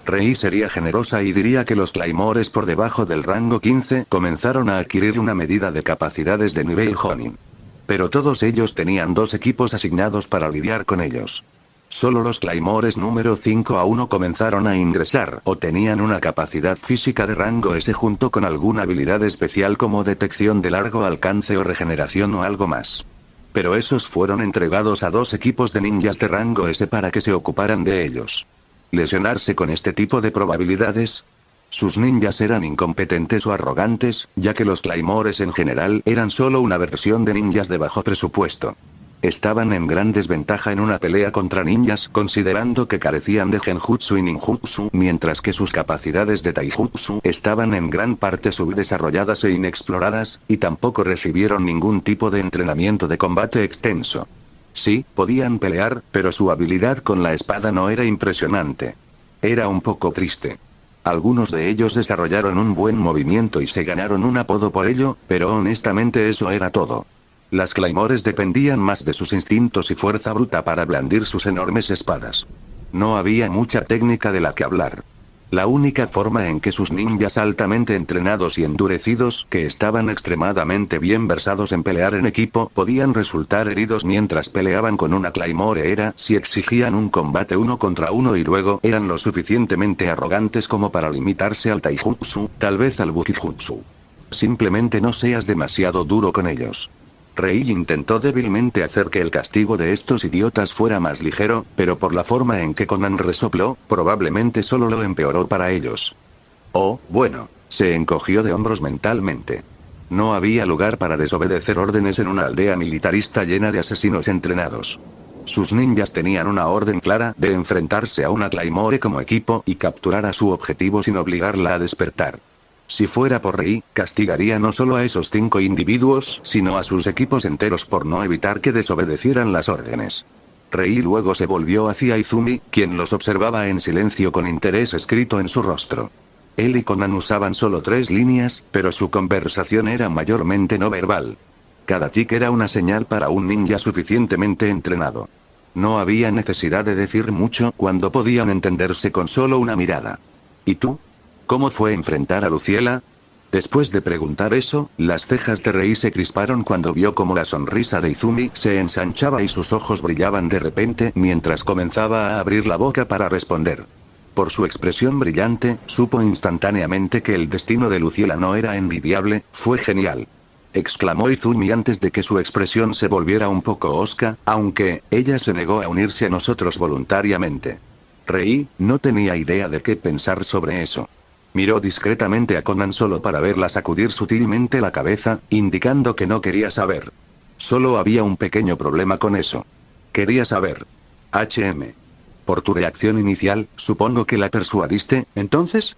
Rei sería generosa y diría que los claymores por debajo del rango 15 comenzaron a adquirir una medida de capacidades de nivel Jonin. Pero todos ellos tenían 2 equipos asignados para lidiar con ellos. Solo los claymores número 5 a 1 comenzaron a ingresar o tenían una capacidad física de rango S junto con alguna habilidad especial como detección de largo alcance o regeneración o algo más. Pero esos fueron entregados a 2 equipos de ninjas de rango S para que se ocuparan de ellos. ¿Lesionarse con este tipo de probabilidades? Sus ninjas eran incompetentes o arrogantes, ya que los claymores en general eran solo una versión de ninjas de bajo presupuesto. Estaban en gran desventaja en una pelea contra ninjas considerando que carecían de genjutsu y ninjutsu, mientras que sus capacidades de taijutsu estaban en gran parte subdesarrolladas e inexploradas, y tampoco recibieron ningún tipo de entrenamiento de combate extenso. Sí, podían pelear, pero su habilidad con la espada no era impresionante. Era un poco triste. Algunos de ellos desarrollaron un buen movimiento y se ganaron un apodo por ello, pero honestamente eso era todo. Las claymores dependían más de sus instintos y fuerza bruta para blandir sus enormes espadas. No había mucha técnica de la que hablar. La única forma en que sus ninjas altamente entrenados y endurecidos, que estaban extremadamente bien versados en pelear en equipo, podían resultar heridos mientras peleaban con una claymore era si exigían un combate 1 contra 1 y luego eran lo suficientemente arrogantes como para limitarse al taijutsu, tal vez al bukijutsu. Simplemente no seas demasiado duro con ellos. Rei intentó débilmente hacer que el castigo de estos idiotas fuera más ligero, pero por la forma en que Conan resopló, probablemente solo lo empeoró para ellos. Oh, bueno, se encogió de hombros mentalmente. No había lugar para desobedecer órdenes en una aldea militarista llena de asesinos entrenados. Sus ninjas tenían una orden clara de enfrentarse a una claymore como equipo y capturar a su objetivo sin obligarla a despertar. Si fuera por Rei, castigaría no solo a esos 5 individuos, sino a sus equipos enteros por no evitar que desobedecieran las órdenes. Rei luego se volvió hacia Izumi, quien los observaba en silencio con interés escrito en su rostro. Él y Conan usaban solo 3 líneas, pero su conversación era mayormente no verbal. Cada tic era una señal para un ninja suficientemente entrenado. No había necesidad de decir mucho cuando podían entenderse con solo una mirada. ¿Y tú? ¿Cómo fue enfrentar a Luciela? Después de preguntar eso, las cejas de Rei se crisparon cuando vio cómo la sonrisa de Izumi se ensanchaba y sus ojos brillaban de repente mientras comenzaba a abrir la boca para responder. Por su expresión brillante, supo instantáneamente que el destino de Luciela no era envidiable, fue genial. Exclamó Izumi antes de que su expresión se volviera un poco hosca, aunque ella se negó a unirse a nosotros voluntariamente. Rei no tenía idea de qué pensar sobre eso. Miró discretamente a Conan solo para verla sacudir sutilmente la cabeza, indicando que no quería saber. Solo había un pequeño problema con eso. Quería saber. Por tu reacción inicial, supongo que la persuadiste, ¿entonces?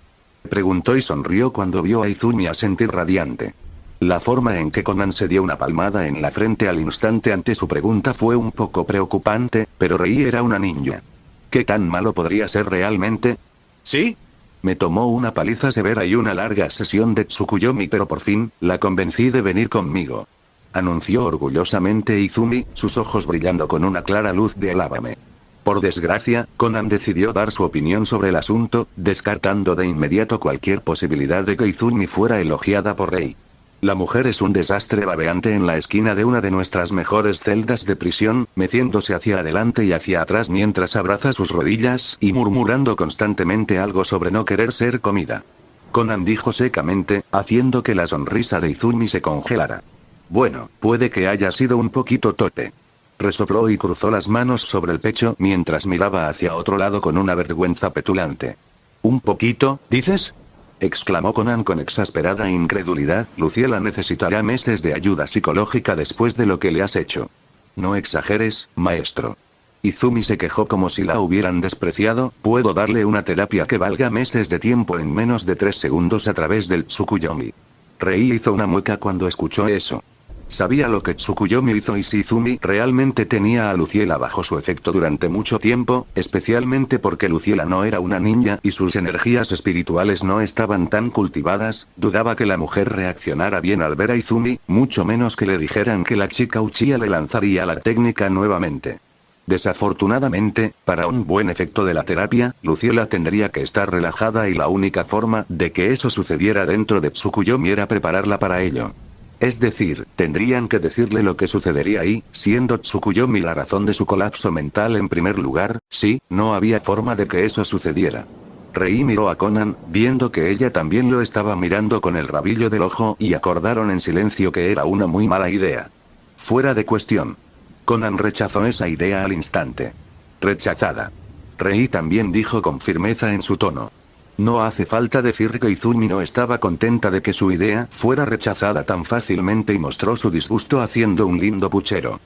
Preguntó y sonrió cuando vio a Izumi asentir radiante. La forma en que Conan se dio una palmada en la frente al instante ante su pregunta fue un poco preocupante, pero Rei era una ninja. ¿Qué tan malo podría ser realmente? ¿Sí? Me tomó una paliza severa y una larga sesión de Tsukuyomi, pero por fin, la convencí de venir conmigo. Anunció orgullosamente Izumi, sus ojos brillando con una clara luz de alábame. Por desgracia, Conan decidió dar su opinión sobre el asunto, descartando de inmediato cualquier posibilidad de que Izumi fuera elogiada por Rei. La mujer es un desastre babeante en la esquina de una de nuestras mejores celdas de prisión, meciéndose hacia adelante y hacia atrás mientras abraza sus rodillas y murmurando constantemente algo sobre no querer ser comida. Conan dijo secamente, haciendo que la sonrisa de Izumi se congelara. Bueno, puede que haya sido un poquito torpe. Resopló y cruzó las manos sobre el pecho mientras miraba hacia otro lado con una vergüenza petulante. ¿Un poquito, dices? Exclamó Conan con exasperada incredulidad. Luciela necesitará meses de ayuda psicológica después de lo que le has hecho. No exageres, maestro. Izumi se quejó como si la hubieran despreciado. Puedo darle una terapia que valga meses de tiempo en menos de 3 segundos a través del Tsukuyomi. Rei hizo una mueca cuando escuchó eso. Sabía lo que Tsukuyomi hizo y si Izumi realmente tenía a Luciela bajo su efecto durante mucho tiempo, especialmente porque Luciela no era una niña y sus energías espirituales no estaban tan cultivadas, dudaba que la mujer reaccionara bien al ver a Izumi, mucho menos que le dijeran que la chica Uchiha le lanzaría la técnica nuevamente. Desafortunadamente, para un buen efecto de la terapia, Luciela tendría que estar relajada y la única forma de que eso sucediera dentro de Tsukuyomi era prepararla para ello. Es decir, tendrían que decirle lo que sucedería ahí, siendo Tsukuyomi la razón de su colapso mental en primer lugar. Sí, no había forma de que eso sucediera. Rei miró a Conan, viendo que ella también lo estaba mirando con el rabillo del ojo y acordaron en silencio que era una muy mala idea. Fuera de cuestión. Conan rechazó esa idea al instante. Rechazada. Rei también dijo con firmeza en su tono. No hace falta decir que Izumi no estaba contenta de que su idea fuera rechazada tan fácilmente y mostró su disgusto haciendo un lindo puchero.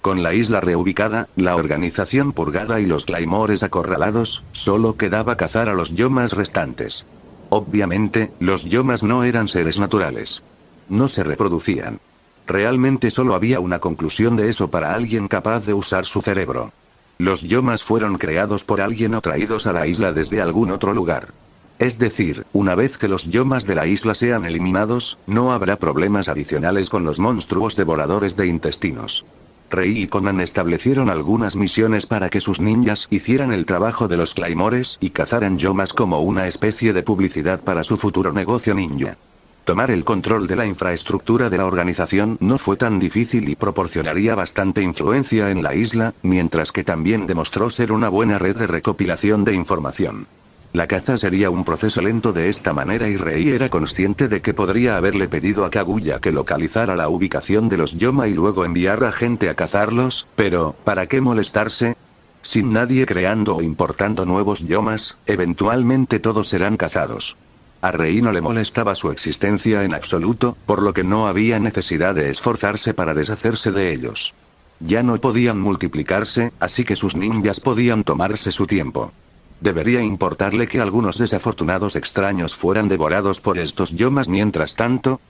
Con la isla reubicada, la organización purgada y los claymores acorralados, solo quedaba cazar a los yomas restantes. Obviamente, los yomas no eran seres naturales. No se reproducían. Realmente solo había una conclusión de eso para alguien capaz de usar su cerebro. Los yomas fueron creados por alguien o traídos a la isla desde algún otro lugar. Es decir, una vez que los yomas de la isla sean eliminados, no habrá problemas adicionales con los monstruos devoradores de intestinos. Rei y Conan establecieron algunas misiones para que sus ninjas hicieran el trabajo de los claymores y cazaran yomas como una especie de publicidad para su futuro negocio ninja. Tomar el control de la infraestructura de la organización no fue tan difícil y proporcionaría bastante influencia en la isla, mientras que también demostró ser una buena red de recopilación de información. La caza sería un proceso lento de esta manera y Rei era consciente de que podría haberle pedido a Kaguya que localizara la ubicación de los Yoma y luego enviar a gente a cazarlos, pero, ¿para qué molestarse? Sin nadie creando o importando nuevos Yomas, eventualmente todos serán cazados. A Rei no le molestaba su existencia en absoluto, por lo que no había necesidad de esforzarse para deshacerse de ellos. Ya no podían multiplicarse, así que sus ninjas podían tomarse su tiempo. Debería importarle que algunos desafortunados extraños fueran devorados por estos yomas mientras tanto.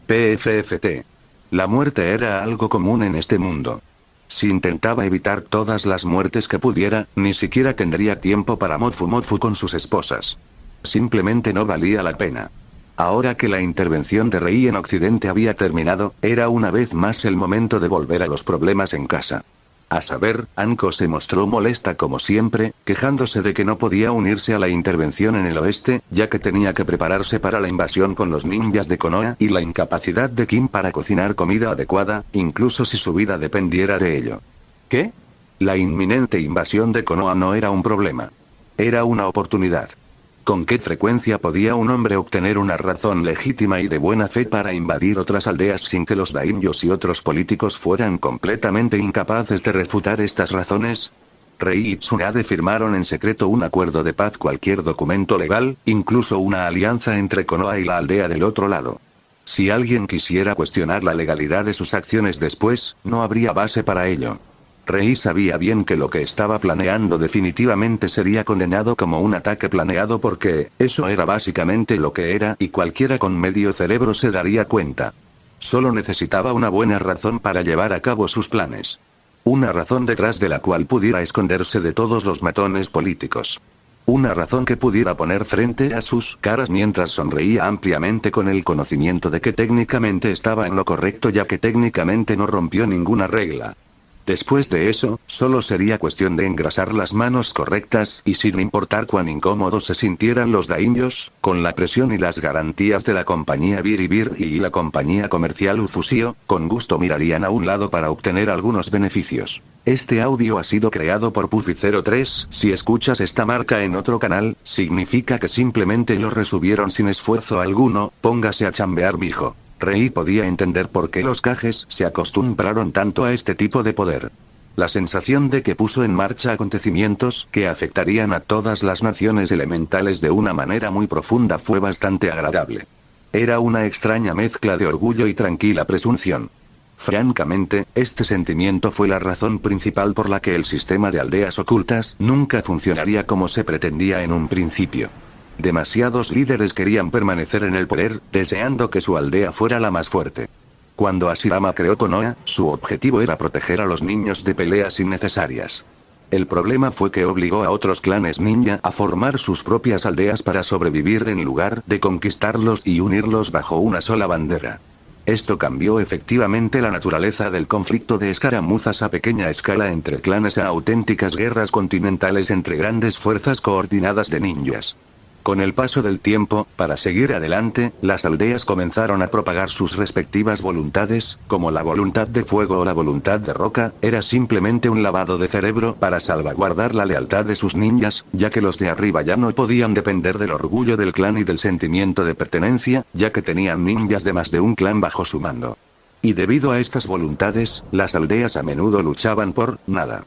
PFFT. La muerte era algo común en este mundo. Si intentaba evitar todas las muertes que pudiera, ni siquiera tendría tiempo para Mofu con sus esposas. Simplemente no valía la pena. Ahora que la intervención de Rei en Occidente había terminado, era una vez más el momento de volver a los problemas en casa. A saber, Anko se mostró molesta como siempre, quejándose de que no podía unirse a la intervención en el oeste, ya que tenía que prepararse para la invasión con los ninjas de Konoha y la incapacidad de Kim para cocinar comida adecuada, incluso si su vida dependiera de ello. ¿Qué? La inminente invasión de Konoha no era un problema. Era una oportunidad. ¿Con qué frecuencia podía un hombre obtener una razón legítima y de buena fe para invadir otras aldeas sin que los daimyos y otros políticos fueran completamente incapaces de refutar estas razones? Rei y Tsunade firmaron en secreto un acuerdo de paz, cualquier documento legal, incluso una alianza entre Konoha y la aldea del otro lado. Si alguien quisiera cuestionar la legalidad de sus acciones después, no habría base para ello. Rei sabía bien que lo que estaba planeando definitivamente sería condenado como un ataque planeado porque, eso era básicamente lo que era y cualquiera con medio cerebro se daría cuenta. Solo necesitaba una buena razón para llevar a cabo sus planes. Una razón detrás de la cual pudiera esconderse de todos los matones políticos. Una razón que pudiera poner frente a sus caras mientras sonreía ampliamente con el conocimiento de que técnicamente estaba en lo correcto ya que técnicamente no rompió ninguna regla. Después de eso, solo sería cuestión de engrasar las manos correctas y sin importar cuán incómodos se sintieran los daimyos, con la presión y las garantías de la compañía Biribir y la compañía comercial Ufusio, con gusto mirarían a un lado para obtener algunos beneficios. Este audio ha sido creado por Puffy03, si escuchas esta marca en otro canal, significa que simplemente lo resubieron sin esfuerzo alguno, póngase a chambear mijo. Rei podía entender por qué los Kages se acostumbraron tanto a este tipo de poder. La sensación de que puso en marcha acontecimientos que afectarían a todas las naciones elementales de una manera muy profunda fue bastante agradable. Era una extraña mezcla de orgullo y tranquila presunción. Francamente, este sentimiento fue la razón principal por la que el sistema de aldeas ocultas nunca funcionaría como se pretendía en un principio. Demasiados líderes querían permanecer en el poder, deseando que su aldea fuera la más fuerte. Cuando Hashirama creó Konoha, su objetivo era proteger a los niños de peleas innecesarias. El problema fue que obligó a otros clanes ninja a formar sus propias aldeas para sobrevivir en lugar de conquistarlos y unirlos bajo una sola bandera. Esto cambió efectivamente la naturaleza del conflicto de escaramuzas a pequeña escala entre clanes a auténticas guerras continentales entre grandes fuerzas coordinadas de ninjas. Con el paso del tiempo, para seguir adelante, las aldeas comenzaron a propagar sus respectivas voluntades, como la voluntad de fuego o la voluntad de roca, era simplemente un lavado de cerebro para salvaguardar la lealtad de sus ninjas, ya que los de arriba ya no podían depender del orgullo del clan y del sentimiento de pertenencia, ya que tenían ninjas de más de un clan bajo su mando. Y debido a estas voluntades, las aldeas a menudo luchaban por nada.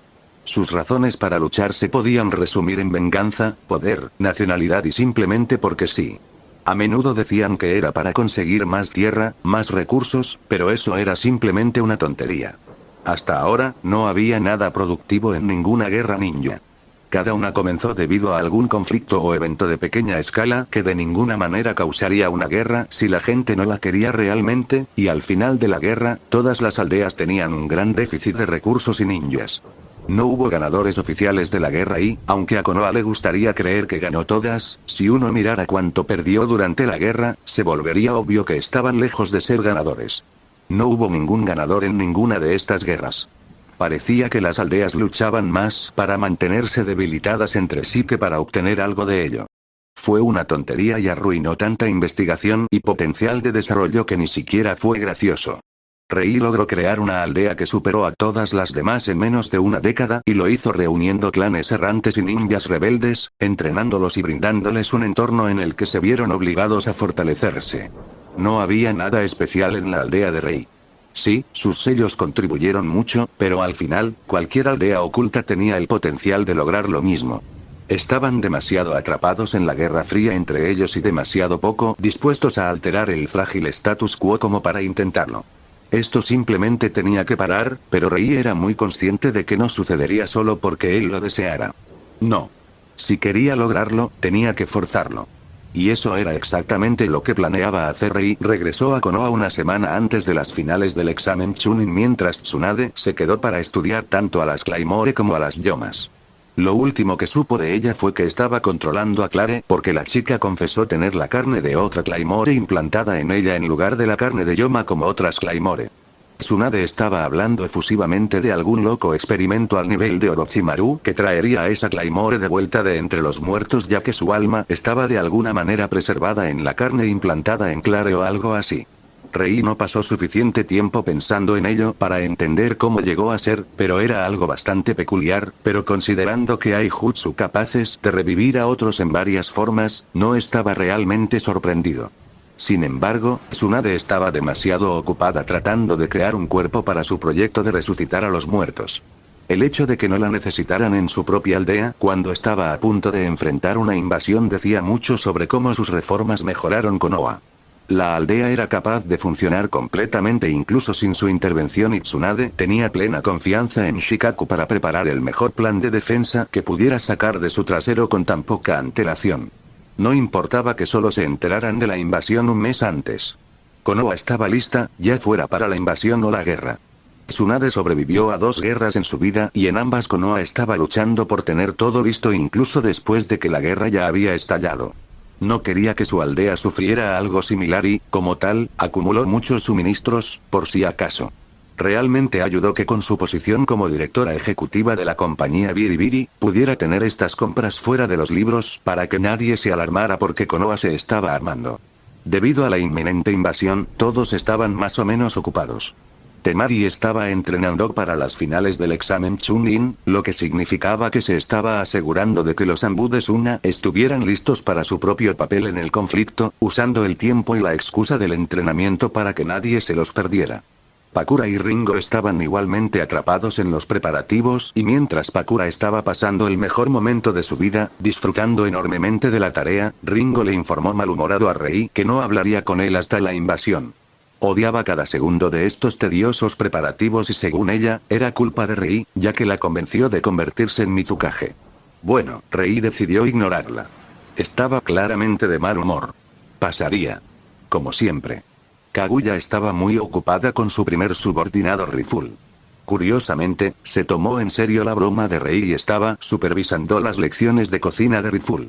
Sus razones para luchar se podían resumir en venganza, poder, nacionalidad y simplemente porque sí. A menudo decían que era para conseguir más tierra, más recursos, pero eso era simplemente una tontería. Hasta ahora, no había nada productivo en ninguna guerra ninja. Cada una comenzó debido a algún conflicto o evento de pequeña escala que de ninguna manera causaría una guerra si la gente no la quería realmente, y al final de la guerra, todas las aldeas tenían un gran déficit de recursos y ninjas. No hubo ganadores oficiales de la guerra y, aunque a Konoha le gustaría creer que ganó todas, si uno mirara cuánto perdió durante la guerra, se volvería obvio que estaban lejos de ser ganadores. No hubo ningún ganador en ninguna de estas guerras. Parecía que las aldeas luchaban más para mantenerse debilitadas entre sí que para obtener algo de ello. Fue una tontería y arruinó tanta investigación y potencial de desarrollo que ni siquiera fue gracioso. Rei logró crear una aldea que superó a todas las demás en menos de una década y lo hizo reuniendo clanes errantes y ninjas rebeldes, entrenándolos y brindándoles un entorno en el que se vieron obligados a fortalecerse. No había nada especial en la aldea de Rei. Sí, sus sellos contribuyeron mucho, pero al final, cualquier aldea oculta tenía el potencial de lograr lo mismo. Estaban demasiado atrapados en la Guerra Fría entre ellos y demasiado poco dispuestos a alterar el frágil status quo como para intentarlo. Esto simplemente tenía que parar, pero Rei era muy consciente de que no sucedería solo porque él lo deseara. No. Si quería lograrlo, tenía que forzarlo. Y eso era exactamente lo que planeaba hacer Rei. Regresó a Konoha una semana antes de las finales del examen Chunin mientras Tsunade se quedó para estudiar tanto a las Claymore como a las Yomas. Lo último que supo de ella fue que estaba controlando a Clare porque la chica confesó tener la carne de otra Claymore implantada en ella en lugar de la carne de Yoma como otras Claymore. Tsunade estaba hablando efusivamente de algún loco experimento al nivel de Orochimaru que traería a esa Claymore de vuelta de entre los muertos, ya que su alma estaba de alguna manera preservada en la carne implantada en Clare o algo así. Rei no pasó suficiente tiempo pensando en ello para entender cómo llegó a ser, pero era algo bastante peculiar, pero considerando que hay jutsu capaces de revivir a otros en varias formas, no estaba realmente sorprendido. Sin embargo, Tsunade estaba demasiado ocupada tratando de crear un cuerpo para su proyecto de resucitar a los muertos. El hecho de que no la necesitaran en su propia aldea cuando estaba a punto de enfrentar una invasión decía mucho sobre cómo sus reformas mejoraron Konoha. La aldea era capaz de funcionar completamente incluso sin su intervención y Tsunade tenía plena confianza en Shikaku para preparar el mejor plan de defensa que pudiera sacar de su trasero con tan poca antelación. No importaba que solo se enteraran de la invasión un mes antes. Konoha estaba lista, ya fuera para la invasión o la guerra. Tsunade sobrevivió a 2 guerras en su vida y en ambas Konoha estaba luchando por tener todo listo incluso después de que la guerra ya había estallado. No quería que su aldea sufriera algo similar y, como tal, acumuló muchos suministros, por si acaso. Realmente ayudó que con su posición como directora ejecutiva de la compañía Biribiri, pudiera tener estas compras fuera de los libros para que nadie se alarmara porque Konoha se estaba armando. Debido a la inminente invasión, todos estaban más o menos ocupados. Temari estaba entrenando para las finales del examen Chunin, lo que significaba que se estaba asegurando de que los Anbu de Suna estuvieran listos para su propio papel en el conflicto, usando el tiempo y la excusa del entrenamiento para que nadie se los perdiera. Pakura y Ringo estaban igualmente atrapados en los preparativos y mientras Pakura estaba pasando el mejor momento de su vida, disfrutando enormemente de la tarea, Ringo le informó malhumorado a Rei que no hablaría con él hasta la invasión. Odiaba cada segundo de estos tediosos preparativos y según ella, era culpa de Rei, ya que la convenció de convertirse en Mizukage. Bueno, Rei decidió ignorarla. Estaba claramente de mal humor. Pasaría. Como siempre. Kaguya estaba muy ocupada con su primer subordinado Rifle. Curiosamente, se tomó en serio la broma de Rei y estaba supervisando las lecciones de cocina de Rifle.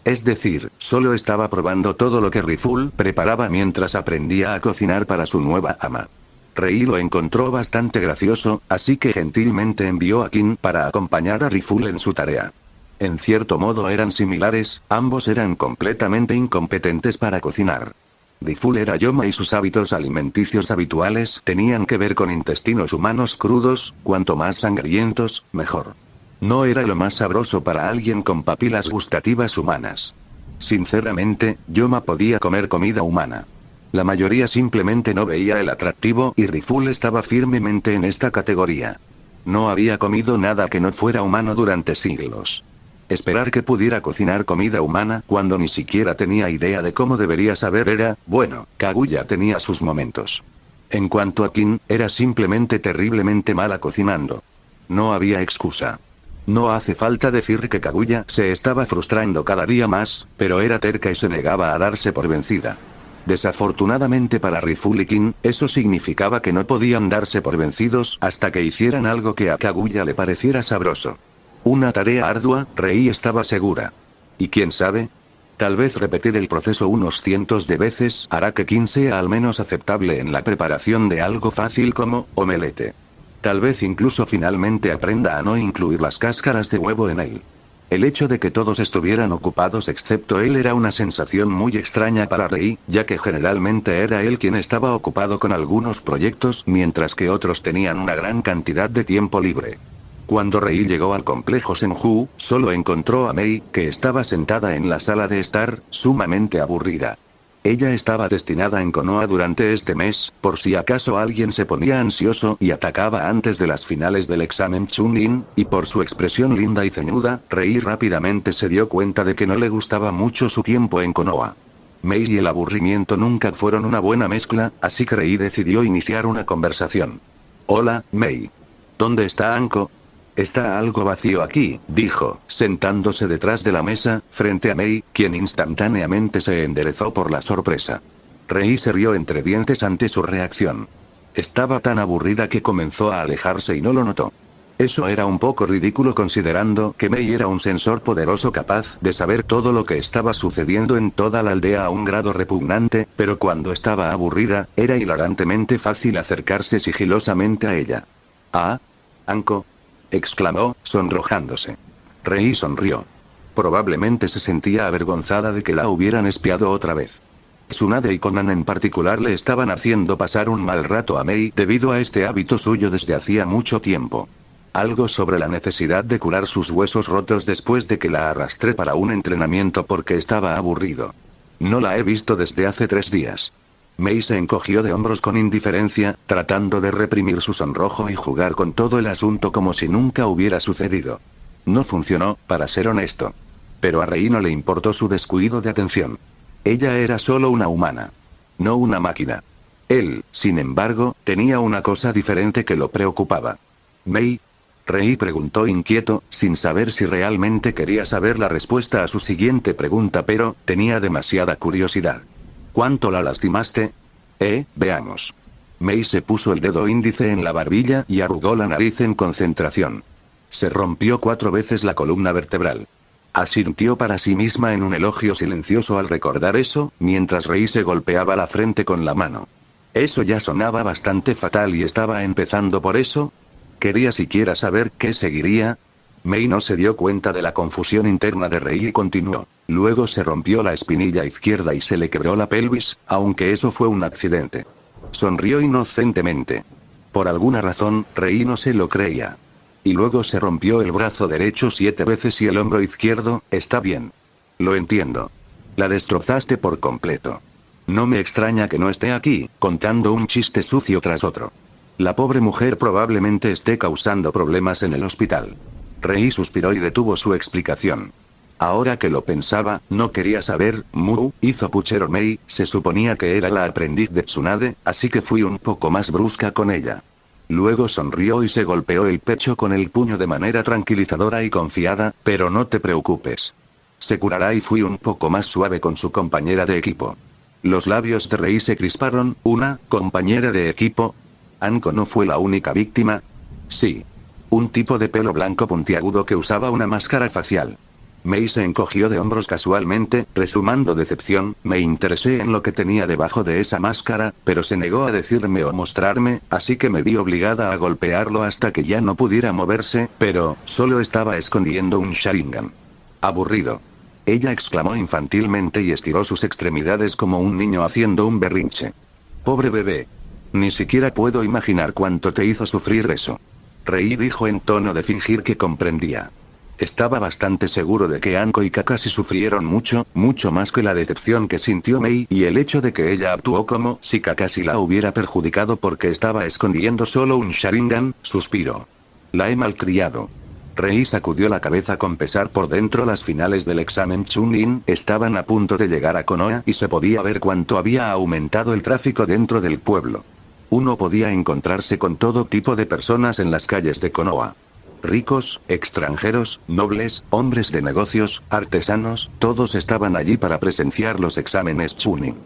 Es decir, solo estaba probando todo lo que Rifle preparaba mientras aprendía a cocinar para su nueva ama. Rei lo encontró bastante gracioso, así que gentilmente envió a Kin para acompañar a Rifle en su tarea. En cierto modo eran similares, ambos eran completamente incompetentes para cocinar. Rifle era Yoma y sus hábitos alimenticios habituales tenían que ver con intestinos humanos crudos, cuanto más sangrientos, mejor. No era lo más sabroso para alguien con papilas gustativas humanas. Sinceramente, Yoma podía comer comida humana. La mayoría simplemente no veía el atractivo y Rifle estaba firmemente en esta categoría. No había comido nada que no fuera humano durante siglos. Esperar que pudiera cocinar comida humana cuando ni siquiera tenía idea de cómo debería saber era, bueno, Kaguya tenía sus momentos. En cuanto a Kin, era simplemente terriblemente mala cocinando. No había excusa. No hace falta decir que Kaguya se estaba frustrando cada día más, pero era terca y se negaba a darse por vencida. Desafortunadamente para Rifle y Kin, eso significaba que no podían darse por vencidos hasta que hicieran algo que a Kaguya le pareciera sabroso. Una tarea ardua, Rei estaba segura. Y quién sabe, tal vez repetir el proceso unos cientos de veces hará que Kin sea al menos aceptable en la preparación de algo fácil como omelette. Tal vez incluso finalmente aprenda a no incluir las cáscaras de huevo en él. El hecho de que todos estuvieran ocupados excepto él era una sensación muy extraña para Rei, ya que generalmente era él quien estaba ocupado con algunos proyectos mientras que otros tenían una gran cantidad de tiempo libre. Cuando Rei llegó al complejo Senju, solo encontró a Mei, que estaba sentada en la sala de estar, sumamente aburrida. Ella estaba destinada en Konoha durante este mes, por si acaso alguien se ponía ansioso y atacaba antes de las finales del examen Chunin, y por su expresión linda y ceñuda, Rei rápidamente se dio cuenta de que no le gustaba mucho su tiempo en Konoha. Mei y el aburrimiento nunca fueron una buena mezcla, así que Rei decidió iniciar una conversación. Hola, Mei. ¿Dónde está Anko? Está algo vacío aquí, dijo, sentándose detrás de la mesa, frente a Mei, quien instantáneamente se enderezó por la sorpresa. Rei se rió entre dientes ante su reacción. Estaba tan aburrida que comenzó a alejarse y no lo notó. Eso era un poco ridículo considerando que Mei era un sensor poderoso capaz de saber todo lo que estaba sucediendo en toda la aldea a un grado repugnante, pero cuando estaba aburrida, era hilarantemente fácil acercarse sigilosamente a ella. «¡Ah! Anko», exclamó, sonrojándose. Rei sonrió. Probablemente se sentía avergonzada de que la hubieran espiado otra vez. Tsunade y Conan en particular le estaban haciendo pasar un mal rato a Mei debido a este hábito suyo desde hacía mucho tiempo. Algo sobre la necesidad de curar sus huesos rotos después de que la arrastré para un entrenamiento porque estaba aburrido. No la he visto desde hace 3 días. Mei se encogió de hombros con indiferencia, tratando de reprimir su sonrojo y jugar con todo el asunto como si nunca hubiera sucedido. No funcionó, para ser honesto. Pero a Rei no le importó su descuido de atención. Ella era solo una humana. No una máquina. Él, sin embargo, tenía una cosa diferente que lo preocupaba. «Mei», Rei preguntó inquieto, sin saber si realmente quería saber la respuesta a su siguiente pregunta, pero tenía demasiada curiosidad. «¿Cuánto la lastimaste?» Veamos». Mei se puso el dedo índice en la barbilla y arrugó la nariz en concentración. Se rompió 4 veces la columna vertebral. Asintió para sí misma en un elogio silencioso al recordar eso, mientras Rei se golpeaba la frente con la mano. Eso ya sonaba bastante fatal y estaba empezando por eso. ¿Quería siquiera saber qué seguiría? Mei no se dio cuenta de la confusión interna de Rei y continuó. Luego se rompió la espinilla izquierda y se le quebró la pelvis, aunque eso fue un accidente. Sonrió inocentemente. Por alguna razón, Rei no se lo creía. Y luego se rompió el brazo derecho 7 veces y el hombro izquierdo. Está bien. Lo entiendo. La destrozaste por completo. No me extraña que no esté aquí, contando un chiste sucio tras otro. La pobre mujer probablemente esté causando problemas en el hospital. Rei suspiró y detuvo su explicación. Ahora que lo pensaba, no quería saber. Hizo puchero Mei, se suponía que era la aprendiz de Tsunade, así que fui un poco más brusca con ella. Luego sonrió y se golpeó el pecho con el puño de manera tranquilizadora y confiada, pero no te preocupes. Se curará, y fui un poco más suave con su compañera de equipo. Los labios de Rei se crisparon. ¿Una compañera de equipo? ¿Anko no fue la única víctima? Sí. Un tipo de pelo blanco puntiagudo que usaba una máscara facial. Mei se encogió de hombros casualmente, rezumando decepción. Me interesé en lo que tenía debajo de esa máscara, pero se negó a decirme o mostrarme, así que me vi obligada a golpearlo hasta que ya no pudiera moverse, pero solo estaba escondiendo un Sharingan. Aburrido. Ella exclamó infantilmente y estiró sus extremidades como un niño haciendo un berrinche. Pobre bebé. Ni siquiera puedo imaginar cuánto te hizo sufrir eso. Rei dijo en tono de fingir que comprendía. Estaba bastante seguro de que Anko y Kakashi sufrieron mucho, mucho más que la decepción que sintió Mei y el hecho de que ella actuó como si Kakashi la hubiera perjudicado porque estaba escondiendo solo un Sharingan. Suspiró. La he malcriado. Rei sacudió la cabeza con pesar por dentro. Las finales del examen Chunin estaban a punto de llegar a Konoha y se podía ver cuánto había aumentado el tráfico dentro del pueblo. Uno podía encontrarse con todo tipo de personas en las calles de Konoha. Ricos, extranjeros, nobles, hombres de negocios, artesanos, todos estaban allí para presenciar los exámenes Chunin.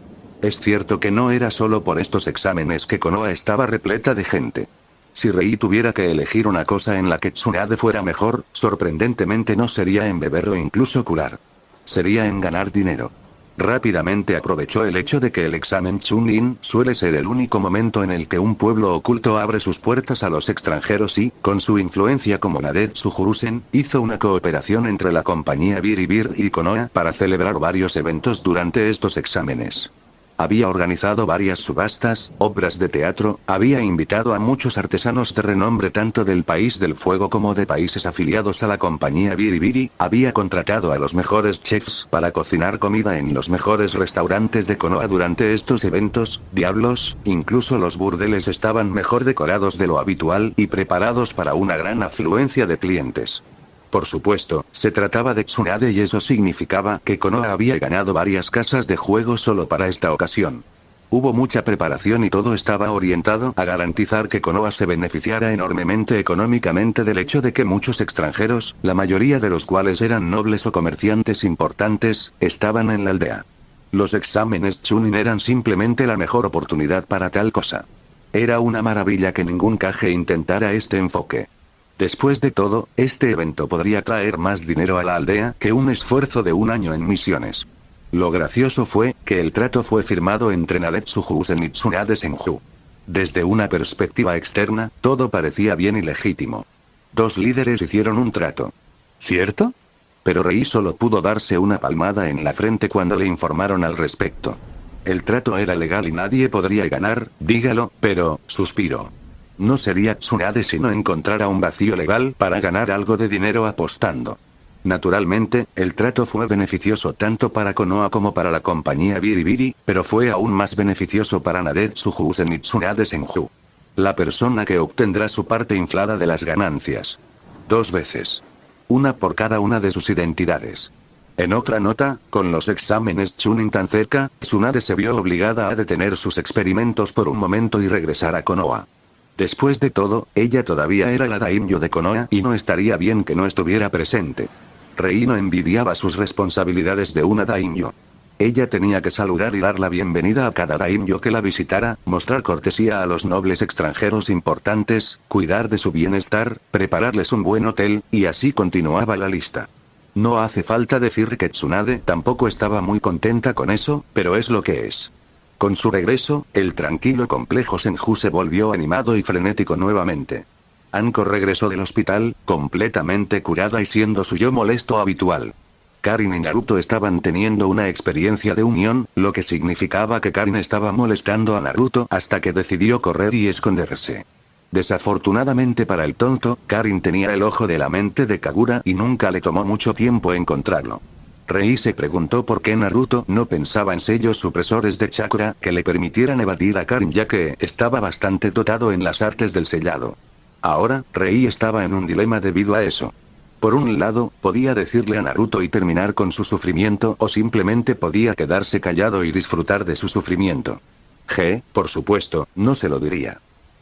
Es cierto que no era solo por estos exámenes que Konoha estaba repleta de gente. Si Rei tuviera que elegir una cosa en la que Tsunade fuera mejor, sorprendentemente no sería en beber o incluso curar. Sería en ganar dinero. Rápidamente aprovechó el hecho de que el examen Chunin suele ser el único momento en el que un pueblo oculto abre sus puertas a los extranjeros y, con su influencia como Nadetsu Jurusen, hizo una cooperación entre la compañía Biribir y Konoha para celebrar varios eventos durante estos exámenes. Había organizado varias subastas, obras de teatro, había invitado a muchos artesanos de renombre tanto del país del fuego como de países afiliados a la compañía Biribiri, había contratado a los mejores chefs para cocinar comida en los mejores restaurantes de Konoha durante estos eventos. Diablos, incluso los burdeles estaban mejor decorados de lo habitual y preparados para una gran afluencia de clientes. Por supuesto, se trataba de Tsunade y eso significaba que Konoha había ganado varias casas de juego solo para esta ocasión. Hubo mucha preparación y todo estaba orientado a garantizar que Konoha se beneficiara enormemente económicamente del hecho de que muchos extranjeros, la mayoría de los cuales eran nobles o comerciantes importantes, estaban en la aldea. Los exámenes Chunin eran simplemente la mejor oportunidad para tal cosa. Era una maravilla que ningún Kage intentara este enfoque. Después de todo, este evento podría traer más dinero a la aldea que un esfuerzo de un año en misiones. Lo gracioso fue que el trato fue firmado entre Nadetsugu Usen y Tsunade Senju. Desde una perspectiva externa, todo parecía bien y legítimo. Dos líderes hicieron un trato. ¿Cierto? Pero Rei solo pudo darse una palmada en la frente cuando le informaron al respecto. El trato era legal y nadie podría ganar, dígalo, pero, suspiró. No sería Tsunade si no encontrara un vacío legal para ganar algo de dinero apostando. Naturalmente, el trato fue beneficioso tanto para Konoha como para la compañía Biribiri, pero fue aún más beneficioso para Nadetsugu Usen y Tsunade Senju. La persona que obtendrá su parte inflada de las ganancias. 2 veces. Una por cada una de sus identidades. En otra nota, con los exámenes Chunin tan cerca, Tsunade se vio obligada a detener sus experimentos por un momento y regresar a Konoha. Después de todo, ella todavía era la daimyo de Konoha y no estaría bien que no estuviera presente. Rei no envidiaba sus responsabilidades de una daimyo. Ella tenía que saludar y dar la bienvenida a cada daimyo que la visitara, mostrar cortesía a los nobles extranjeros importantes, cuidar de su bienestar, prepararles un buen hotel, y así continuaba la lista. No hace falta decir que Tsunade tampoco estaba muy contenta con eso, pero es lo que es. Con su regreso, el tranquilo complejo Senju se volvió animado y frenético nuevamente. Anko regresó del hospital, completamente curada y siendo su yo molesto habitual. Karin y Naruto estaban teniendo una experiencia de unión, lo que significaba que Karin estaba molestando a Naruto hasta que decidió correr y esconderse. Desafortunadamente para el tonto, Karin tenía el ojo de la mente de Kagura y nunca le tomó mucho tiempo encontrarlo. Rei se preguntó por qué Naruto no pensaba en sellos supresores de chakra que le permitieran evadir a Karin ya que estaba bastante dotado en las artes del sellado. Ahora, Rei estaba en un dilema debido a eso. Por un lado, podía decirle a Naruto y terminar con su sufrimiento o simplemente podía quedarse callado y disfrutar de su sufrimiento. Por supuesto, no se lo diría.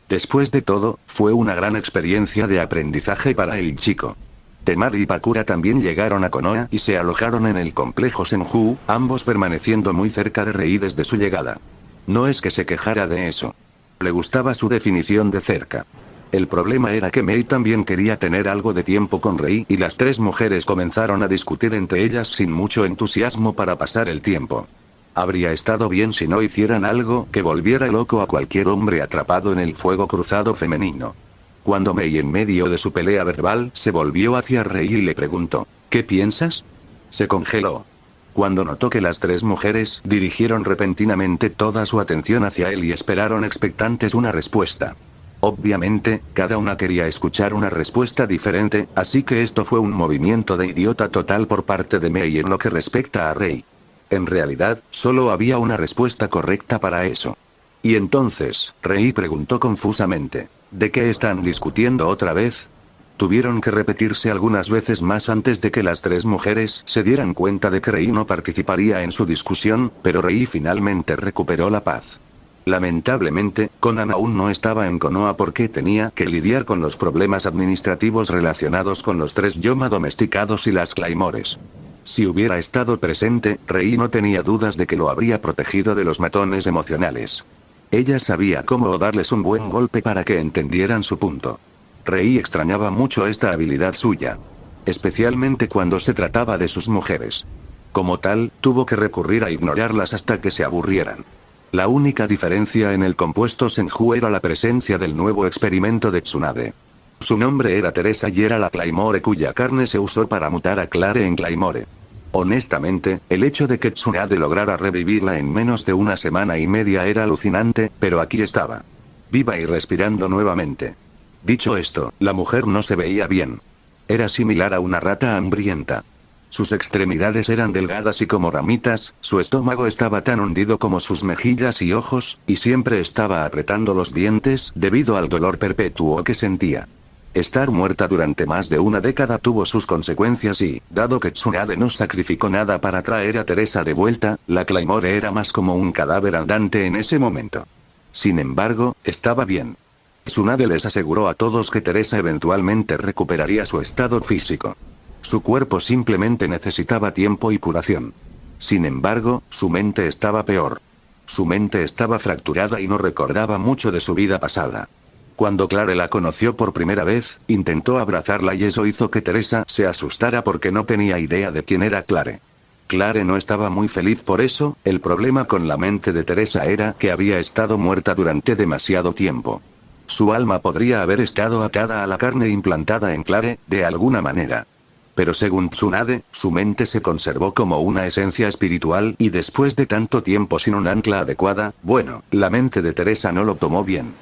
Después de todo, fue una gran experiencia de aprendizaje para el chico. Temari y Pakura también llegaron a Konoha y se alojaron en el complejo Senju, ambos permaneciendo muy cerca de Rei desde su llegada. No es que se quejara de eso. Le gustaba su definición de cerca. El problema era que Mei también quería tener algo de tiempo con Rei y las 3 mujeres comenzaron a discutir entre ellas sin mucho entusiasmo para pasar el tiempo. Habría estado bien si no hicieran algo que volviera loco a cualquier hombre atrapado en el fuego cruzado femenino. Cuando Mei en medio de su pelea verbal se volvió hacia Rei y le preguntó, ¿qué piensas? Se congeló. Cuando notó que las 3 mujeres dirigieron repentinamente toda su atención hacia él y esperaron expectantes una respuesta. Obviamente, cada una quería escuchar una respuesta diferente, así que esto fue un movimiento de idiota total por parte de Mei en lo que respecta a Rei. En realidad, solo había una respuesta correcta para eso. Y entonces, Rei preguntó confusamente, ¿de qué están discutiendo otra vez? Tuvieron que repetirse algunas veces más antes de que las 3 mujeres se dieran cuenta de que Rei no participaría en su discusión, pero Rei finalmente recuperó la paz. Lamentablemente, Konan aún no estaba en Konoha porque tenía que lidiar con los problemas administrativos relacionados con los 3 Yoma domesticados y las Claymores. Si hubiera estado presente, Rei no tenía dudas de que lo habría protegido de los matones emocionales. Ella sabía cómo darles un buen golpe para que entendieran su punto. Rei extrañaba mucho esta habilidad suya. Especialmente cuando se trataba de sus mujeres. Como tal, tuvo que recurrir a ignorarlas hasta que se aburrieran. La única diferencia en el compuesto Senju era la presencia del nuevo experimento de Tsunade. Su nombre era Teresa y era la Claymore cuya carne se usó para mutar a Clare en Claymore. Honestamente, el hecho de que Tsunade lograra revivirla en menos de 1 semana y media era alucinante, pero aquí estaba. Viva y respirando nuevamente. Dicho esto, la mujer no se veía bien. Era similar a una rata hambrienta. Sus extremidades eran delgadas y como ramitas, su estómago estaba tan hundido como sus mejillas y ojos, y siempre estaba apretando los dientes debido al dolor perpetuo que sentía. Estar muerta durante más de 1 década tuvo sus consecuencias y, dado que Tsunade no sacrificó nada para traer a Teresa de vuelta, la Claymore era más como un cadáver andante en ese momento. Sin embargo, estaba bien. Tsunade les aseguró a todos que Teresa eventualmente recuperaría su estado físico. Su cuerpo simplemente necesitaba tiempo y curación. Sin embargo, su mente estaba peor. Su mente estaba fracturada y no recordaba mucho de su vida pasada. Cuando Clare la conoció por primera vez, intentó abrazarla y eso hizo que Teresa se asustara porque no tenía idea de quién era Clare. Clare no estaba muy feliz por eso. El problema con la mente de Teresa era que había estado muerta durante demasiado tiempo. Su alma podría haber estado atada a la carne implantada en Clare, de alguna manera. Pero según Tsunade, su mente se conservó como una esencia espiritual y después de tanto tiempo sin un ancla adecuada, bueno, la mente de Teresa no lo tomó bien.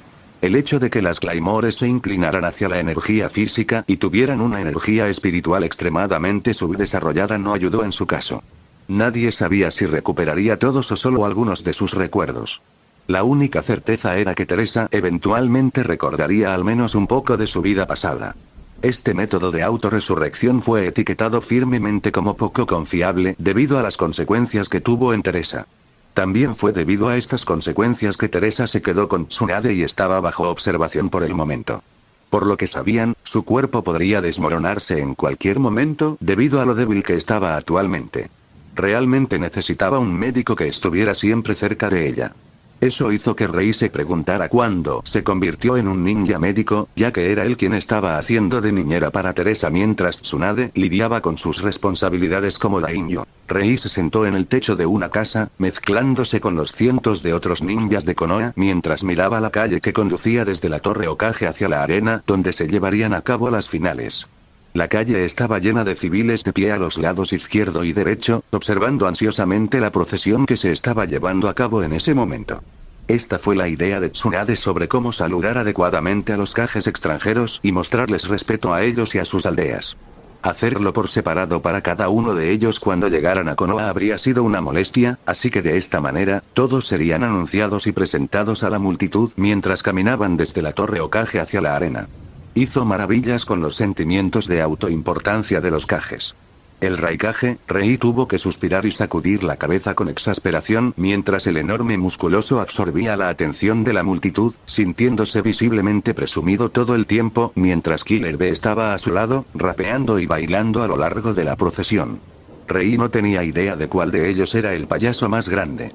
El hecho de que las Claymores se inclinaran hacia la energía física y tuvieran una energía espiritual extremadamente subdesarrollada no ayudó en su caso. Nadie sabía si recuperaría todos o solo algunos de sus recuerdos. La única certeza era que Teresa eventualmente recordaría al menos un poco de su vida pasada. Este método de autorresurrección fue etiquetado firmemente como poco confiable debido a las consecuencias que tuvo en Teresa. También fue debido a estas consecuencias que Teresa se quedó con Tsunade y estaba bajo observación por el momento. Por lo que sabían, su cuerpo podría desmoronarse en cualquier momento debido a lo débil que estaba actualmente. Realmente necesitaba un médico que estuviera siempre cerca de ella. Eso hizo que Rei se preguntara cuándo se convirtió en un ninja médico, ya que era él quien estaba haciendo de niñera para Teresa mientras Tsunade lidiaba con sus responsabilidades como daimyo. Rei se sentó en el techo de una casa, mezclándose con los cientos de otros ninjas de Konoha mientras miraba la calle que conducía desde la Torre Hokage hacia la arena donde se llevarían a cabo las finales. La calle estaba llena de civiles de pie a los lados izquierdo y derecho, observando ansiosamente la procesión que se estaba llevando a cabo en ese momento. Esta fue la idea de Tsunade sobre cómo saludar adecuadamente a los Kages extranjeros y mostrarles respeto a ellos y a sus aldeas. Hacerlo por separado para cada uno de ellos cuando llegaran a Konoha habría sido una molestia, así que de esta manera, todos serían anunciados y presentados a la multitud mientras caminaban desde la Torre Hokage hacia la arena. Hizo maravillas con los sentimientos de autoimportancia de los Kages. El Raikage, Rei tuvo que suspirar y sacudir la cabeza con exasperación mientras el enorme musculoso absorbía la atención de la multitud, sintiéndose visiblemente presumido todo el tiempo mientras Killer Bee estaba a su lado, rapeando y bailando a lo largo de la procesión. Rei no tenía idea de cuál de ellos era el payaso más grande.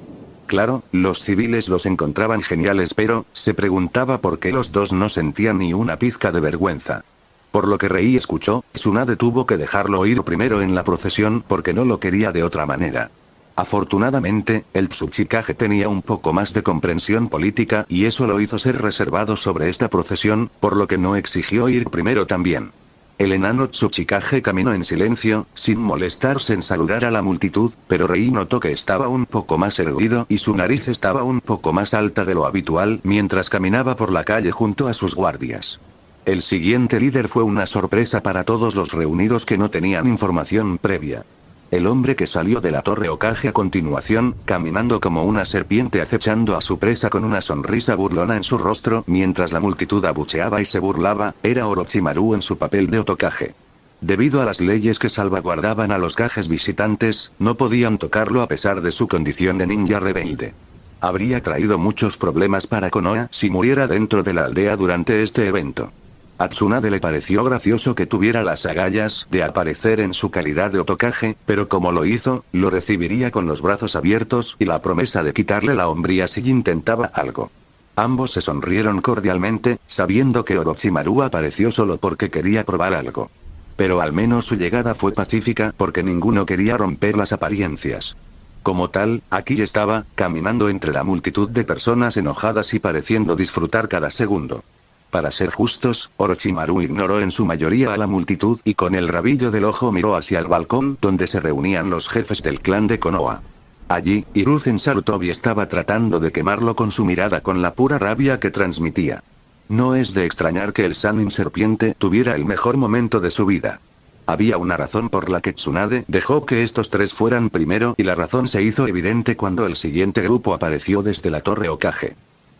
Claro, los civiles los encontraban geniales pero, se preguntaba por qué los dos no sentían ni una pizca de vergüenza. Por lo que Rei escuchó, Tsunade tuvo que dejarlo ir primero en la procesión porque no lo quería de otra manera. Afortunadamente, el Tsuchikage tenía un poco más de comprensión política y eso lo hizo ser reservado sobre esta procesión, por lo que no exigió ir primero también. El enano Tsuchikage caminó en silencio, sin molestarse en saludar a la multitud, pero Rei notó que estaba un poco más erguido y su nariz estaba un poco más alta de lo habitual mientras caminaba por la calle junto a sus guardias. El siguiente líder fue una sorpresa para todos los reunidos que no tenían información previa. El hombre que salió de la Torre Hokage a continuación, caminando como una serpiente acechando a su presa con una sonrisa burlona en su rostro mientras la multitud abucheaba y se burlaba, era Orochimaru en su papel de Otokage. Debido a las leyes que salvaguardaban a los Kages visitantes, no podían tocarlo a pesar de su condición de ninja rebelde. Habría traído muchos problemas para Konoha si muriera dentro de la aldea durante este evento. A Tsunade le pareció gracioso que tuviera las agallas de aparecer en su calidad de Otokage, pero como lo hizo, lo recibiría con los brazos abiertos y la promesa de quitarle la hombría si intentaba algo. Ambos se sonrieron cordialmente, sabiendo que Orochimaru apareció solo porque quería probar algo. Pero al menos su llegada fue pacífica porque ninguno quería romper las apariencias. Como tal, aquí estaba, caminando entre la multitud de personas enojadas y pareciendo disfrutar cada segundo. Para ser justos, Orochimaru ignoró en su mayoría a la multitud y con el rabillo del ojo miró hacia el balcón donde se reunían los jefes del clan de Konoha. Allí, Hiruzen Sarutobi estaba tratando de quemarlo con su mirada con la pura rabia que transmitía. No es de extrañar que el Sannin Serpiente tuviera el mejor momento de su vida. Había una razón por la que Tsunade dejó que estos tres fueran primero y la razón se hizo evidente cuando el siguiente grupo apareció desde la Torre Hokage.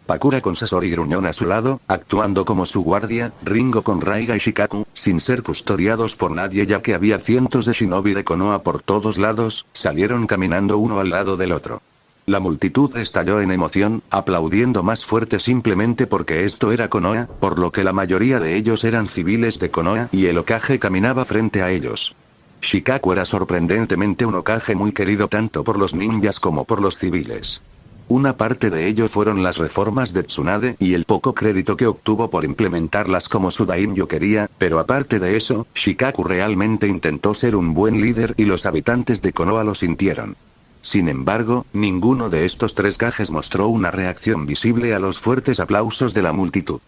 Pakura con Sasori Gruñón a su lado, actuando como su guardia, Ringo con Raiga y Shikaku, sin ser custodiados por nadie ya que había cientos de shinobi de Konoha por todos lados, salieron caminando uno al lado del otro. La multitud estalló en emoción, aplaudiendo más fuerte simplemente porque esto era Konoha, por lo que la mayoría de ellos eran civiles de Konoha y el Hokage caminaba frente a ellos. Shikaku era sorprendentemente un Hokage muy querido tanto por los ninjas como por los civiles. Una parte de ello fueron las reformas de Tsunade y el poco crédito que obtuvo por implementarlas como su daimyo quería, pero aparte de eso, Shikaku realmente intentó ser un buen líder y los habitantes de Konoha lo sintieron. Sin embargo, ninguno de estos tres Kages mostró una reacción visible a los fuertes aplausos de la multitud.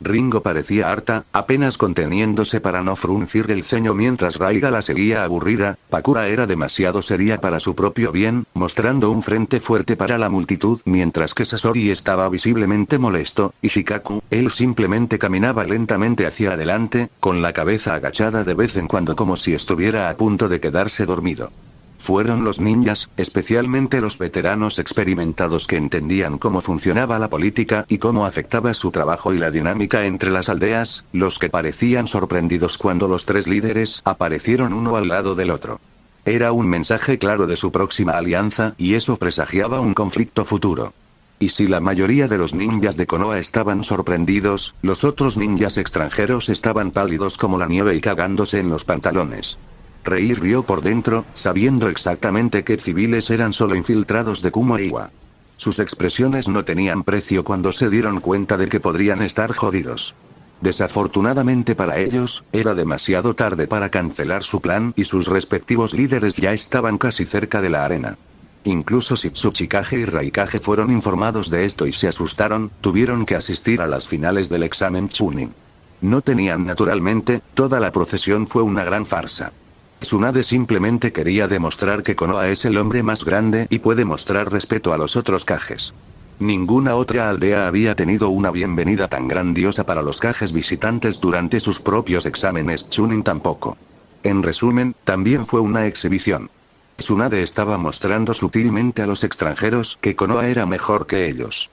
Ringo parecía harta, apenas conteniéndose para no fruncir el ceño mientras Raiga la seguía aburrida. Pakura era demasiado seria para su propio bien, mostrando un frente fuerte para la multitud, mientras que Sasori estaba visiblemente molesto, y Shikaku, él simplemente caminaba lentamente hacia adelante, con la cabeza agachada de vez en cuando como si estuviera a punto de quedarse dormido. Fueron los ninjas, especialmente los veteranos experimentados que entendían cómo funcionaba la política y cómo afectaba su trabajo y la dinámica entre las aldeas, los que parecían sorprendidos cuando los tres líderes aparecieron uno al lado del otro. Era un mensaje claro de su próxima alianza y eso presagiaba un conflicto futuro. Y si la mayoría de los ninjas de Konoha estaban sorprendidos, los otros ninjas extranjeros estaban pálidos como la nieve y cagándose en los pantalones. Rei rió por dentro, sabiendo exactamente que civiles eran solo infiltrados de Kumo e Iwa. Sus expresiones no tenían precio cuando se dieron cuenta de que podrían estar jodidos. Desafortunadamente para ellos, era demasiado tarde para cancelar su plan y sus respectivos líderes ya estaban casi cerca de la arena. Incluso si Tsuchikage y Raikage fueron informados de esto y se asustaron, tuvieron que asistir a las finales del examen Chunin. No tenían naturalmente, toda la procesión fue una gran farsa. Tsunade simplemente quería demostrar que Konoha es el hombre más grande y puede mostrar respeto a los otros Kages. Ninguna otra aldea había tenido una bienvenida tan grandiosa para los Kages visitantes durante sus propios exámenes Chunin tampoco. En resumen, también fue una exhibición. Tsunade estaba mostrando sutilmente a los extranjeros que Konoha era mejor que ellos.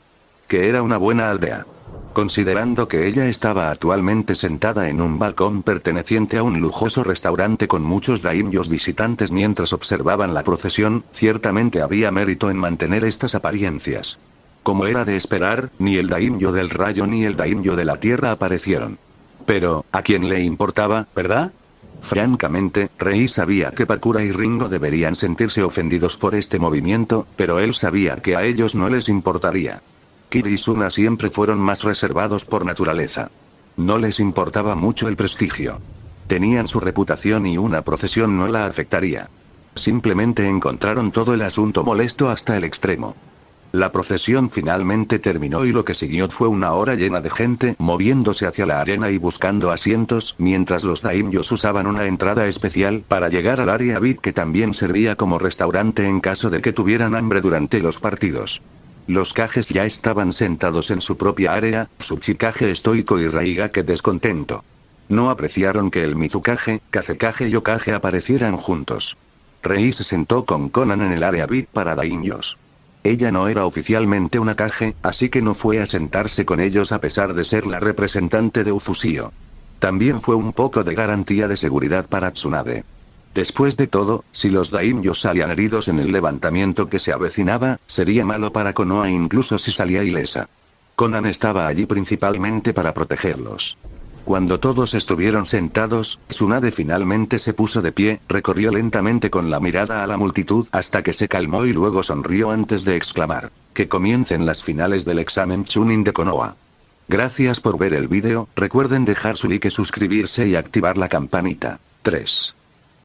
Que era una buena aldea. Considerando que ella estaba actualmente sentada en un balcón perteneciente a un lujoso restaurante con muchos daimyos visitantes mientras observaban la procesión, ciertamente había mérito en mantener estas apariencias. Como era de esperar, ni el daimyo del rayo ni el daimyo de la tierra aparecieron. Pero, ¿a quién le importaba, verdad? Francamente, Rei sabía que Pakura y Ringo deberían sentirse ofendidos por este movimiento, pero él sabía que a ellos no les importaría. Kiri y Suna siempre fueron más reservados por naturaleza. No les importaba mucho el prestigio. Tenían su reputación y una procesión no la afectaría. Simplemente encontraron todo el asunto molesto hasta el extremo. La procesión finalmente terminó y lo que siguió fue una hora llena de gente moviéndose hacia la arena y buscando asientos, mientras los daimyos usaban una entrada especial para llegar al área VIP que también servía como restaurante en caso de que tuvieran hambre durante los partidos. Los Kages ya estaban sentados en su propia área, Tsuchikage estoico y Raigake descontento. No apreciaron que el Mizukage, Kazekage y Okage aparecieran juntos. Rei se sentó con Konan en el área VIP para daimyos. Ella no era oficialmente una Kage, así que no fue a sentarse con ellos a pesar de ser la representante de Uzushio. También fue un poco de garantía de seguridad para Tsunade. Después de todo, si los daimyos salían heridos en el levantamiento que se avecinaba, sería malo para Konoha incluso si salía ilesa. Konan estaba allí principalmente para protegerlos. Cuando todos estuvieron sentados, Tsunade finalmente se puso de pie, recorrió lentamente con la mirada a la multitud hasta que se calmó y luego sonrió antes de exclamar: "Que comiencen las finales del examen Chunin de Konoha". Gracias por ver el vídeo, recuerden dejar su like, suscribirse y activar la campanita. 3.